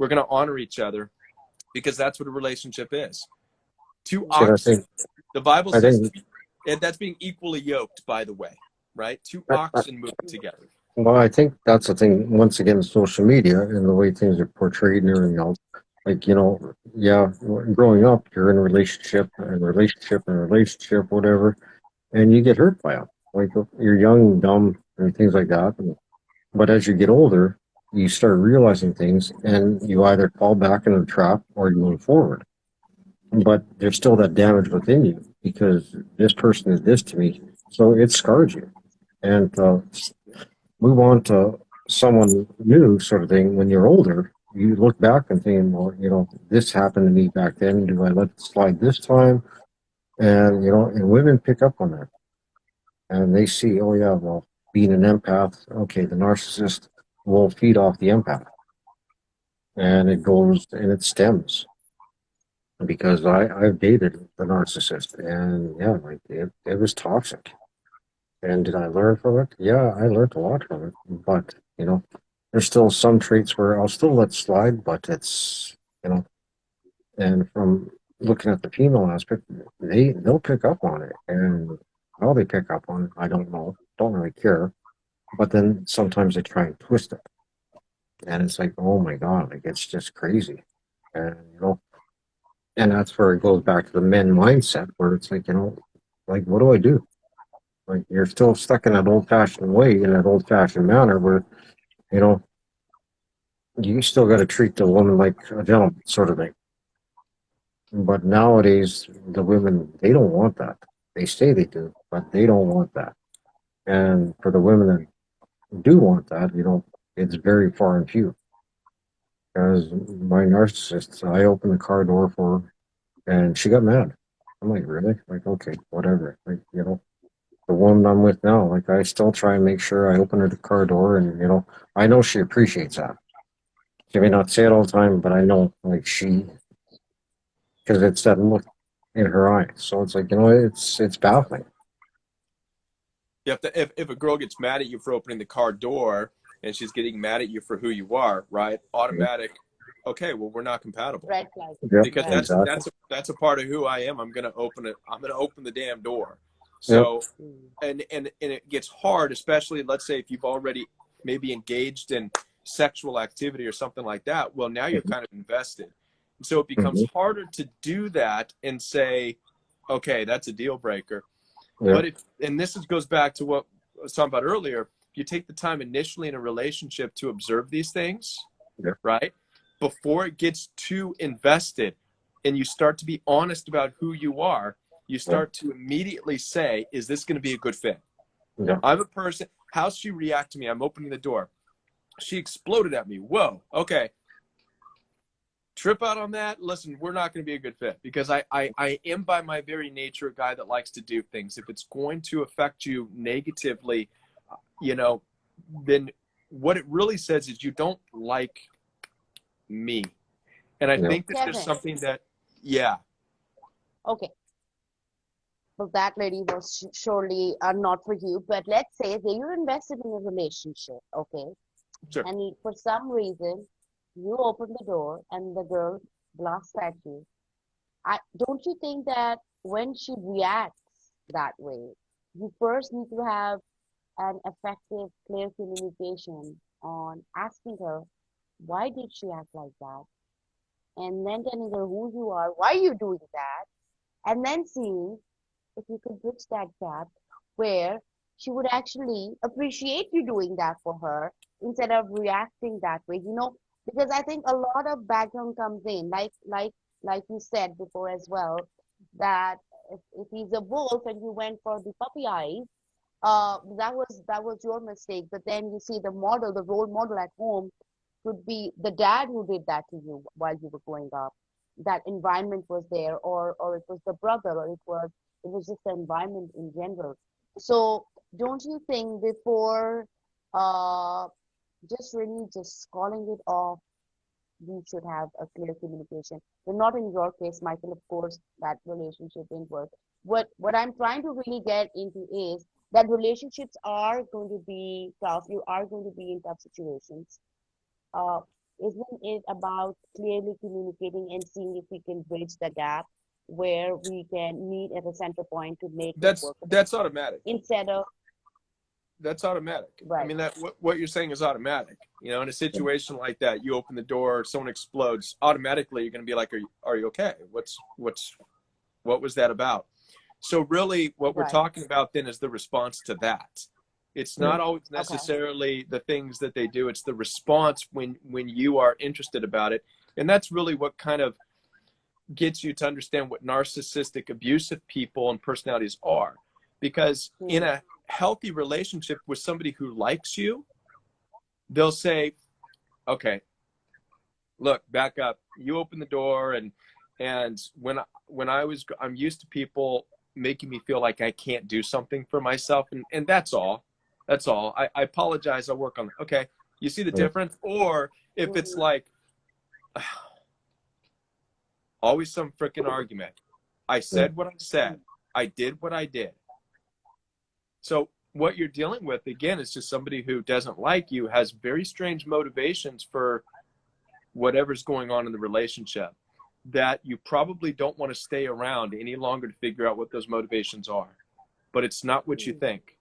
going to honor each other, because that's what a relationship is. Two oxen. The Bible says that's being equally yoked, by the way, right? Two oxen moving together. Well, I think that's the thing, once again, social media and the way things are portrayed and everything else. Like, growing up, you're in a relationship, whatever, and you get hurt by them. Like, you're young and dumb and things like that. But as you get older, you start realizing things, and you either fall back into the trap or you move forward. But there's still that damage within you, because this person did this to me, so it scars you. And move on to someone new, sort of thing. When you're older, you look back and think, well, this happened to me back then. Do I let it slide this time? And, and women pick up on that. And they see, oh, yeah, well, being an empath, okay, the narcissist will feed off the empath. And it goes and it stems. Because I've dated the narcissist, and yeah, like it was toxic. And did I learn from it? Yeah, I learned a lot from it. But, there's still some traits where I'll still let slide, but it's, and from looking at the female aspect, they'll pick up on it. And how they pick up on it, I don't know. Don't really care. But then sometimes they try and twist it. And it's like, oh my God, like it's just crazy. And, and that's where it goes back to the men mindset, where it's like, like, what do I do? Like, you're still stuck in that old-fashioned way, in that old-fashioned manner where, you still got to treat the woman like a gentleman, sort of thing. But nowadays, the women, they don't want that. They say they do, but they don't want that. And for the women that do want that, it's very far and few. Because my narcissist, I opened the car door for her, and she got mad. I'm like, really? Like, okay, whatever. Like, the woman I'm with now, like, I still try and make sure I open her the car door, and, I know she appreciates that. She may not say it all the time, but I know, like, because it's that look in her eyes. So it's like, it's baffling. If a girl gets mad at you for opening the car door and she's getting mad at you for who you are, right? Automatic. Okay, well, we're not compatible. Red flag. Yep, Because exactly. that's a part of who I am. I'm gonna open it. I'm gonna open the damn door. So, and it gets hard, especially let's say if you've already maybe engaged in sexual activity or something like that. Well, now you're kind of invested. And so it becomes harder to do that and say, okay, that's a deal breaker. But goes back to what I was talking about earlier. If you take the time initially in a relationship to observe these things, right, before it gets too invested, and you start to be honest about who you are, you start to immediately say, is this going to be a good fit? I'm a person. How's she react to me? I'm opening the door. She exploded at me. Whoa. Okay. Trip out on that. Listen, we're not going to be a good fit, because I am by my very nature a guy that likes to do things. If it's going to affect you negatively, then what it really says is you don't like me. And I think that there's something that, Okay. well, that lady was surely not for you. But let's say that you're invested in a relationship, okay? Sure. And for some reason, you open the door and the girl blasts at you. Don't you think that when she reacts that way, you first need to have an effective, clear communication on asking her, why did she act like that? And then telling her who you are, why are you doing that? And then seeing if you could bridge that gap where she would actually appreciate you doing that for her instead of reacting that way, because I think a lot of background comes in, like you said before as well, that if he's a wolf and you went for the puppy eyes, that was your mistake. But then you see the model, the role model at home could be the dad who did that to you while you were growing up. That environment was there, or it was the brother, or it was just the environment in general. So don't you think before uh just really just calling it off, we should have a clear communication? But not in your case, Michael, of course, that relationship didn't work. What I'm trying to really get into is that relationships are going to be tough. You are going to be in tough situations. uh, isn't it about clearly communicating and seeing if we can bridge the gap where we can meet at a center point to make it workable That's automatic. instead of That's automatic. I right? mean, that what you're saying is automatic. You know, in a situation like that, you open the door, someone explodes, automatically you're going to be like, are you okay? What was that about? So really what we're Right. talking about then is the response to that. It's not always Okay. necessarily the things that they do. It's the response when you are interested about it. And that's really what kind of gets you to understand what narcissistic, abusive people and personalities are. Because in a healthy relationship with somebody who likes you, they'll say, okay, look, back up. You open the door, and I'm used to people making me feel like I can't do something for myself, and that's all. That's all. I apologize. I'll work on it. Okay. You see the difference? Or if it's like always some freaking argument. I said what I said. I did what I did. So what you're dealing with, again, is just somebody who doesn't like you, has very strange motivations for whatever's going on in the relationship, that you probably don't want to stay around any longer to figure out what those motivations are. But it's not what you think.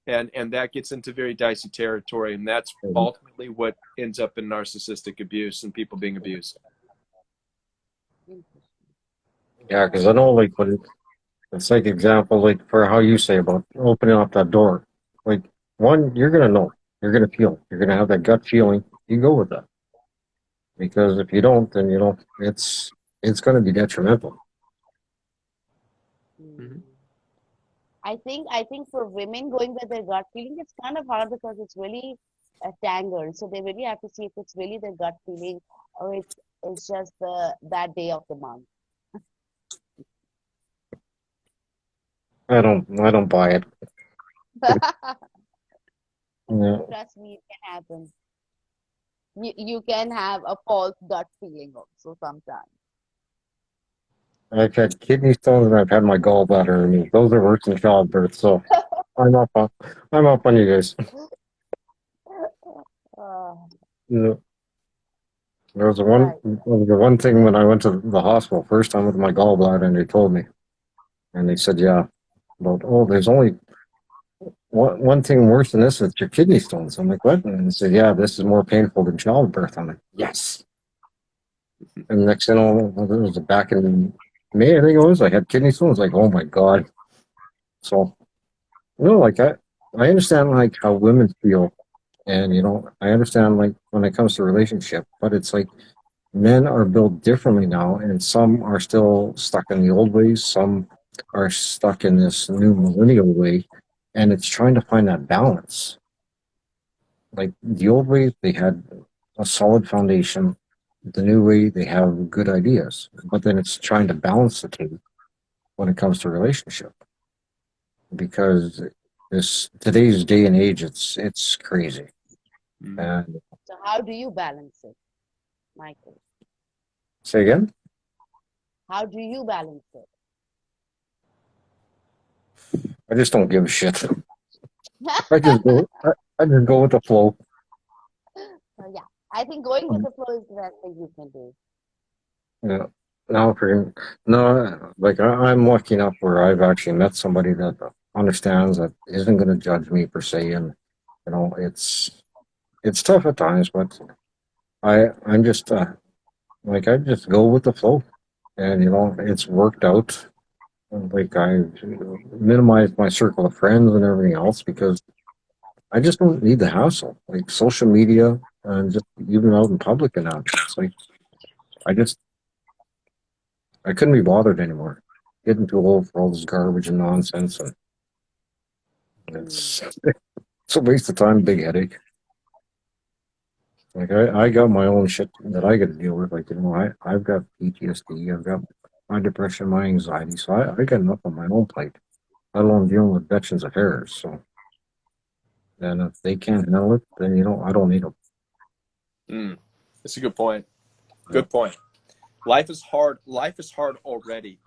And that gets into very dicey territory. And that's ultimately what ends up in narcissistic abuse and people being abused. Yeah, because I know, like, when it's like example, like for how you say about opening up that door, like one, you're gonna know, you're gonna feel, you're gonna have that gut feeling. You go with that because if you don't, then it's gonna be detrimental. Mm-hmm. I think for women, going with their gut feeling, it's kind of hard because it's really tangled. So they really have to see if it's really their gut feeling or it's just that day of the month. I don't buy it. Yeah. Trust me, it can happen. You can have a false gut feeling also sometimes. I've had kidney stones and I've had my gallbladder removed. Those are worse than childbirth. So I'm up on, I'm up on you guys. Uh, Yeah. There was right. the one thing when I went to the hospital first time with my gallbladder, and they told me, and they said, yeah, but there's only one thing worse than this. It's your kidney stones. I'm like, what? And they said, yeah, this is more painful than childbirth. I'm like, yes. And the next thing I know, it was back in May, I think it was. I had kidney stones. Like, oh my god. So, like I understand like how women feel, and I understand like when it comes to relationship, but it's like men are built differently now, and some are still stuck in the old ways. Some are stuck in this new millennial way, and it's trying to find that balance. Like the old way, they had a solid foundation. The new way, they have good ideas, but then it's trying to balance the two when it comes to relationship, because this today's day and age, it's crazy. Mm-hmm. And So how do you balance it, Michael? say again. How do you balance it? I just don't give a shit. I just go with the flow. So yeah, I think going with the flow is the best thing you can do. Yeah. No, no, like I'm lucky enough where I've actually met somebody that understands, that isn't going to judge me per se, and it's tough at times, but I'm just like I just go with the flow, and it's worked out. Like I minimized my circle of friends and everything else because I just don't need the hassle, like social media and just even out in public and that. It's like I just I couldn't be bothered anymore. Getting too old for all this garbage and nonsense, and it's it's a waste of time, big headache. Like I got my own shit that I got to deal with. Like I've got PTSD, I've got my depression, my anxiety, so I got enough on my own plate. Let alone dealing with Veterans Affairs. So then if they can't handle it, then I don't need them. That's a good point. Good point. Life is hard. Life is hard already.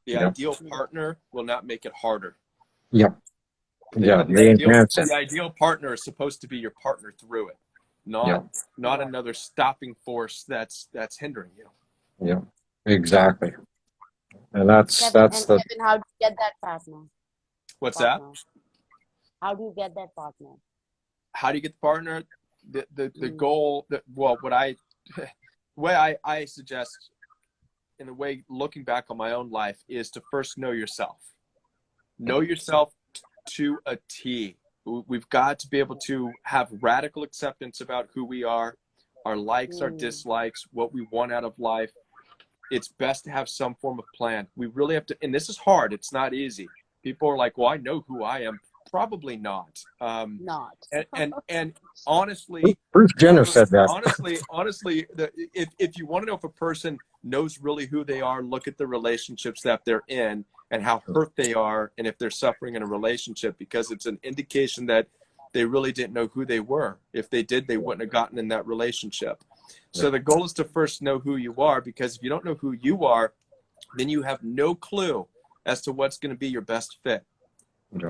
The ideal partner will not make it harder. Yep. Yeah. The ideal partner is supposed to be your partner through it, not another stopping force that's hindering you. Yeah. Exactly. And that's Kevin, the. Kevin, how do you get that partner? What's that? How do you get that partner? How do you get the partner? The goal that way I suggest, in a way, looking back on my own life, is to first know yourself. Know yourself to a T. We've got to be able to have radical acceptance about who we are, our likes, our dislikes, what we want out of life. It's best to have some form of plan. We really have to, and this is hard. It's not easy. People are like, well, I know who I am. Probably not. Not. And honestly, Bruce Jenner said that. Honestly, if you want to know if a person knows really who they are, look at the relationships that they're in and how hurt they are, and if they're suffering in a relationship, because it's an indication that they really didn't know who they were. If they did, they wouldn't have gotten in that relationship. So the goal is to first know who you are, because if you don't know who you are, then you have no clue as to what's going to be your best fit.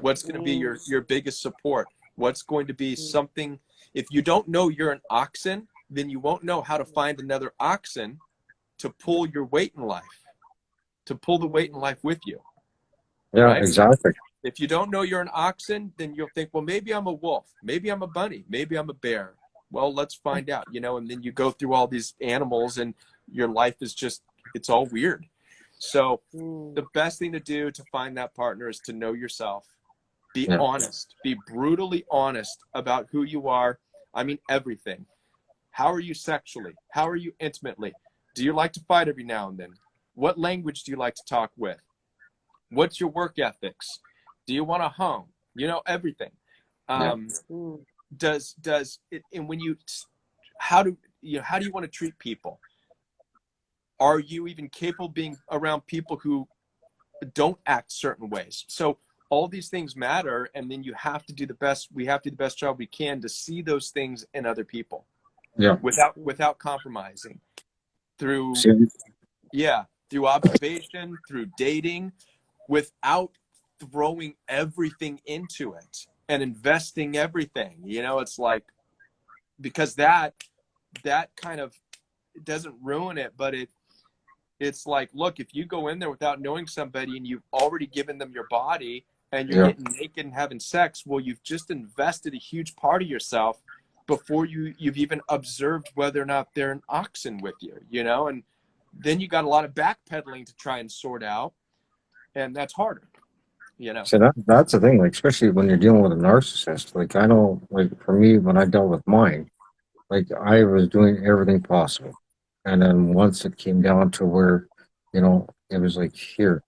What's going to be your biggest support? What's going to be something? If you don't know you're an oxen, then you won't know how to find another oxen to pull your weight in life, to pull the weight in life with you. Yeah, right? Exactly. If you don't know you're an oxen, then you'll think, well, maybe I'm a wolf, maybe I'm a bunny, maybe I'm a bear. Well, let's find out, and then you go through all these animals and your life is just, it's all weird. So the best thing to do to find that partner is to know yourself. Be honest. Be brutally honest about who you are. I mean, everything. How are you sexually? How are you intimately? Do you like to fight every now and then? What language do you like to talk with? What's your work ethics? Do you want a home? Everything. Does it, and when you, how do you want to treat people? Are you even capable of being around people who don't act certain ways? So all these things matter, and then you have to do the best. We have to do the best job we can to see those things in other people. Yeah. Without compromising. Through observation, through dating, without throwing everything into it and investing everything. It's like, because that kind of doesn't ruin it, but it's like, look, if you go in there without knowing somebody and you've already given them your body and you're getting naked and having sex, well, you've just invested a huge part of yourself before you've even observed whether or not they're an oxen with you, and then you got a lot of backpedaling to try and sort out, and that's harder, So that's the thing, like, especially when you're dealing with a narcissist. Like, I know, like, for me, when I dealt with mine, like, I was doing everything possible. And then once it came down to where, it was like, here,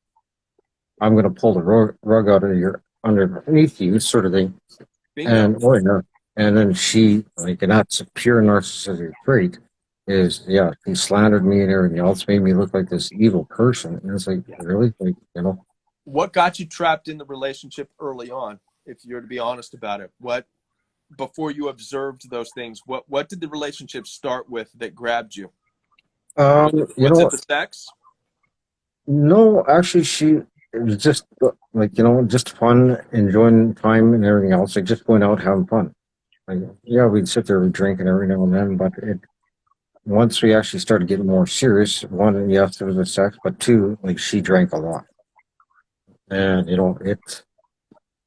I'm going to pull the rug out of your underneath you, sort of thing. Bingo. And then she, like, and that's a pure narcissistic trait, is, he slandered me and everything else, made me look like this evil person. And it's like, really? Like, What got you trapped in the relationship early on, if you're to be honest about it? What, before you observed those things, what did the relationship start with that grabbed you? Was it the sex? No, actually, it was just like, just fun, enjoying time and everything else. Like just going out having fun. Like, yeah, we'd sit there and drink and every now and then, but once we actually started getting more serious, one, yes, there was the sex, but two, like she drank a lot, and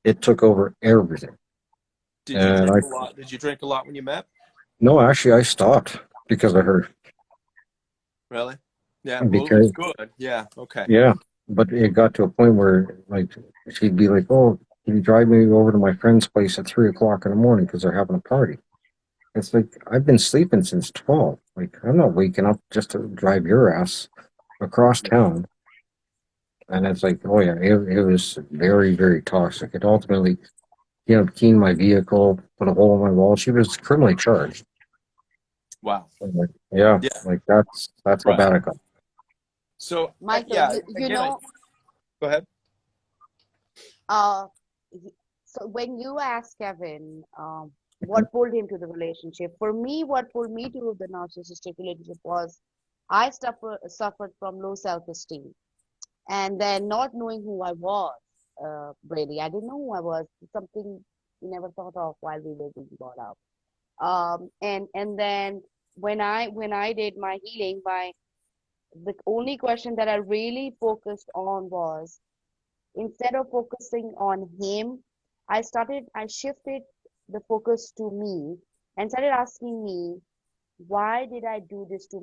it took over everything. Did you And drink I a lot? Did you drink a lot when you met? no, actually, I stopped because of her. Really? Yeah. Well, it was Because good. Yeah. Okay. yeah, but it got to a point where like she'd be like, "Oh, can you drive me over to my friend's place at 3 o'clock in the morning because they're having a party?" It's like I've been sleeping since 12. Like I'm not waking up just to drive your ass across town. And it's like, oh yeah, it was very, very toxic. It ultimately, keyed my vehicle, put a hole in my wall. She was criminally charged. Wow. And like, yeah, Yeah. like that's how Right. bad it got. So Michael, yeah. you Again, know, go ahead. uh, so when you asked Kevin, what pulled him to the relationship, for me, what pulled me to the narcissistic relationship was I suffered from low self-esteem. And then not knowing who I was, really, I didn't know who I was. Something we never thought of while we were being brought up. And then when I did my healing, the only question that I really focused on was, instead of focusing on him, I shifted the focus to me and started asking me, why did I do this to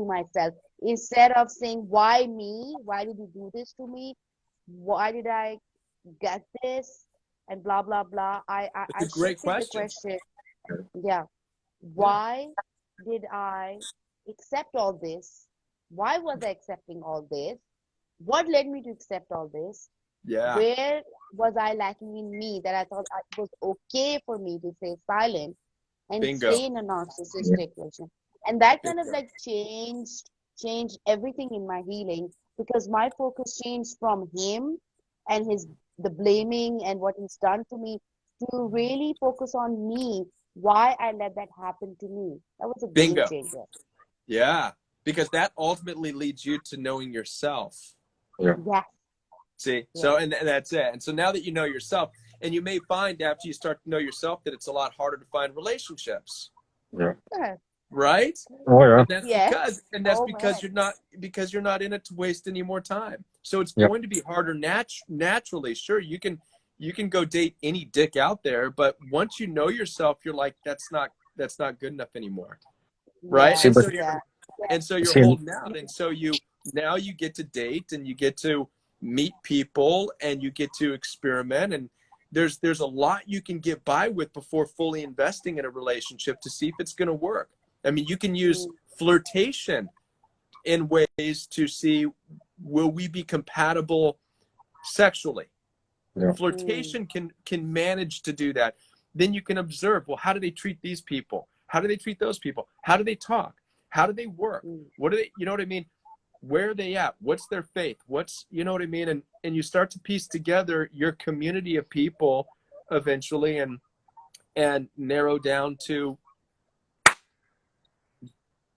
myself? Instead of saying, why me? Why did you do this to me? Why did I get this? And blah blah blah. It's I a great shifted the question. question. Yeah. Yeah. Why did I accept all this? Why was I accepting all this? What led me to accept all this? Yeah. Where was I lacking in me that I thought it was okay for me to stay silent and Bingo. stay in a Yeah. narcissistic relationship? And that kind of Bingo. like changed everything in my healing, because my focus changed from him and his the blaming and what he's done to me, to really focus on me, why I let that happen to me. That was a game Bingo. changer. Yeah. Because that ultimately leads you to knowing yourself. Yeah. Yes, See, yes. so and that's it. And so now that you know yourself, and you may find after you start to know yourself that it's a lot harder to find relationships, Yeah. Yes. right? Oh yeah. Yes. That's Oh because man. you're not in it to waste any more time. So it's Yep. going to be harder naturally. Sure, you can go date any dick out there, but once you know yourself, you're like, that's not good enough anymore, right? See, Yes, but yes. And so you're see, holding out, and so you get to date and you get to meet people and you get to experiment, and there's a lot you can get by with before fully investing in a relationship to see if it's going to work. I mean, you can use Mm, flirtation in ways to see, will we be compatible sexually. yeah. mm, Flirtation can manage to do that. Then you can observe, well, how do they treat these people? How do they treat those people? How do they talk? How do they work? mm, What do they, you know what I mean? Where are they at? What's their faith? What's, you know what I mean? And you start to piece together your community of people eventually, and narrow down to,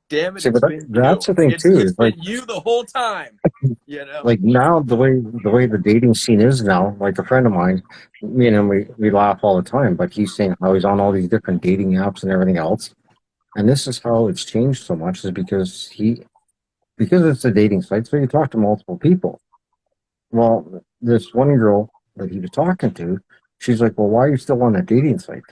damn it, See, it's but been that's you. the thing too. It's Is like been you the whole time, you know? now the way the dating scene is now. Like a friend of mine, me and him, we laugh all the time. But he's saying how he's on all these different dating apps and everything else. And this is how it's changed so much is because it's a dating site, so you talk to multiple people. Well, this one girl that he was talking to, she's like, "Well, why are you still on a dating site?"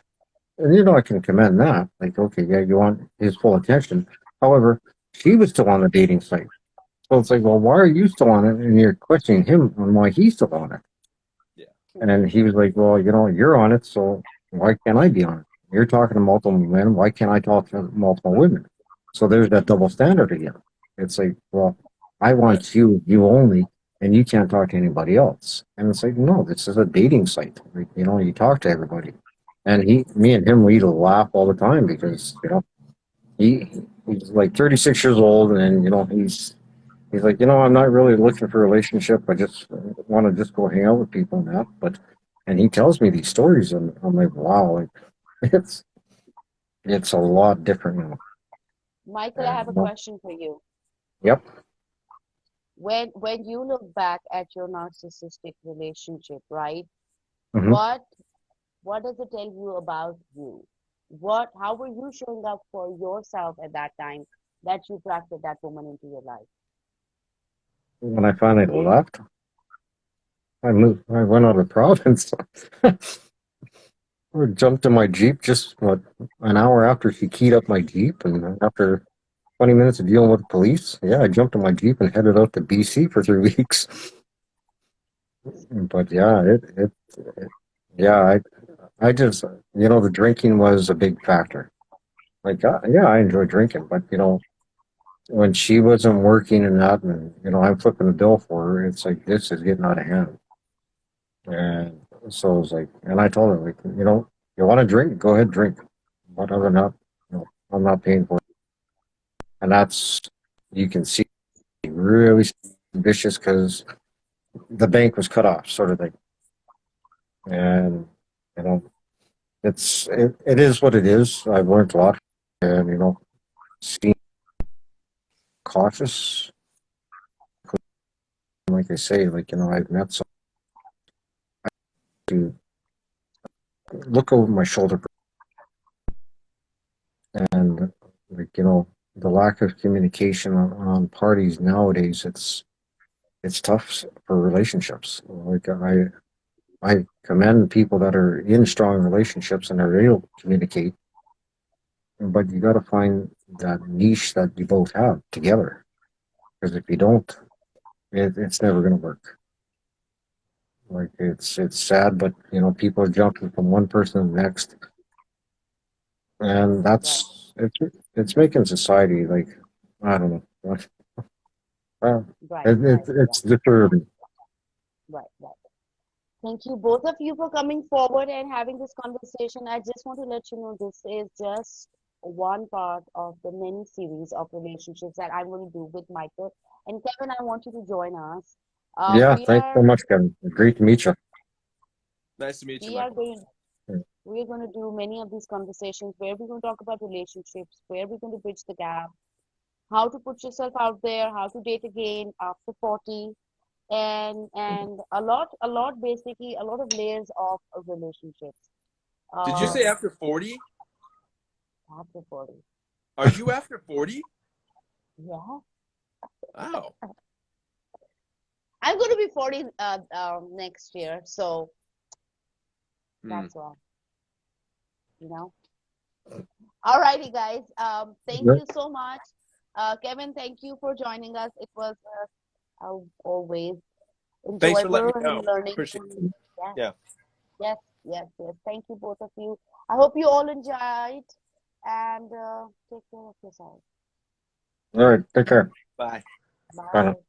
And I can commend that. Like, okay, yeah, you want his full attention. However, she was still on the dating site. So it's like, well, why are you still on it? And you're questioning him on why he's still on it. Yeah. And then he was like, well, you're on it, so why can't I be on it? You're talking to multiple men. Why can't I talk to multiple women? So there's that double standard again. It's like, well, I Right. want you only, and you can't talk to anybody else. And it's like, no, this is a dating site. Like, you talk to everybody. And me and him, we laugh all the time because, he's like 36 years old, and he's like, I'm not really looking for a relationship. I just want to just go hang out with people now. And he tells me these stories, and I'm like, wow, like it's it's a lot different now. Michael, I And have a question for you. yep, when you look back at your narcissistic relationship, right? Mhm. What does it tell you about you? How were you showing up for yourself at that time that you attracted that woman into your life? When I finally left, I moved. I went out of the province. I jumped in my Jeep just an hour after she keyed up my Jeep, and after 20 minutes of dealing with the police, yeah, I jumped in my Jeep and headed out to BC for 3 weeks. But yeah, yeah, I just, the drinking was a big factor. Like, yeah, I enjoy drinking, but when she wasn't working and that, and I'm flipping the bill for her, it's like this is getting out of hand. And so I was like, and I told her, like, you want to drink, go ahead, drink. But other than that, I'm not paying for it. And that's, you can see, really vicious because the bank was cut off, sort of thing. And you know, it is what it is. I've learned a lot, and being cautious. Like I say, like I've met some to look over my shoulder, and like the lack of communication on parties nowadays. It's tough for relationships. Like I commend people that are in strong relationships and are able to communicate, but you got to find that niche that you both have together. Because if you don't, it's never going to work. Like it's sad, but people are jumping from one person to the next, and Right, it's making society like I don't know. Well, right, right, it's disturbing. right. Thank you, both of you, for coming forward and having this conversation. I just want to let you know this is just one part of the mini series of relationships that I'm going to do with Michael. And Kevin, I want you to join us. Yeah, We thanks so are much, Kevin. Great to meet you. Nice to meet you, we are Michael. going we're going to do many of these conversations where we're going to talk about relationships, where we're going to bridge the gap, how to put yourself out there, how to date again after 40, and a lot basically a lot of layers of relationships. Did you Uh, say after 40? after 40. Are you after 40? Yeah. Wow. I'm going to be 40 next year, so Hmm. that's why, you know. All righty, guys. Thank Yeah. you so much. Kevin, thank you for joining us. It was always Thanks for letting enjoyable me know. and learning Appreciate from it. you. Yes, Yeah. yes, yes, yes. Thank you, both of you. I hope you all enjoyed and take care of yourself. All right, take care. Bye. Bye now. Bye.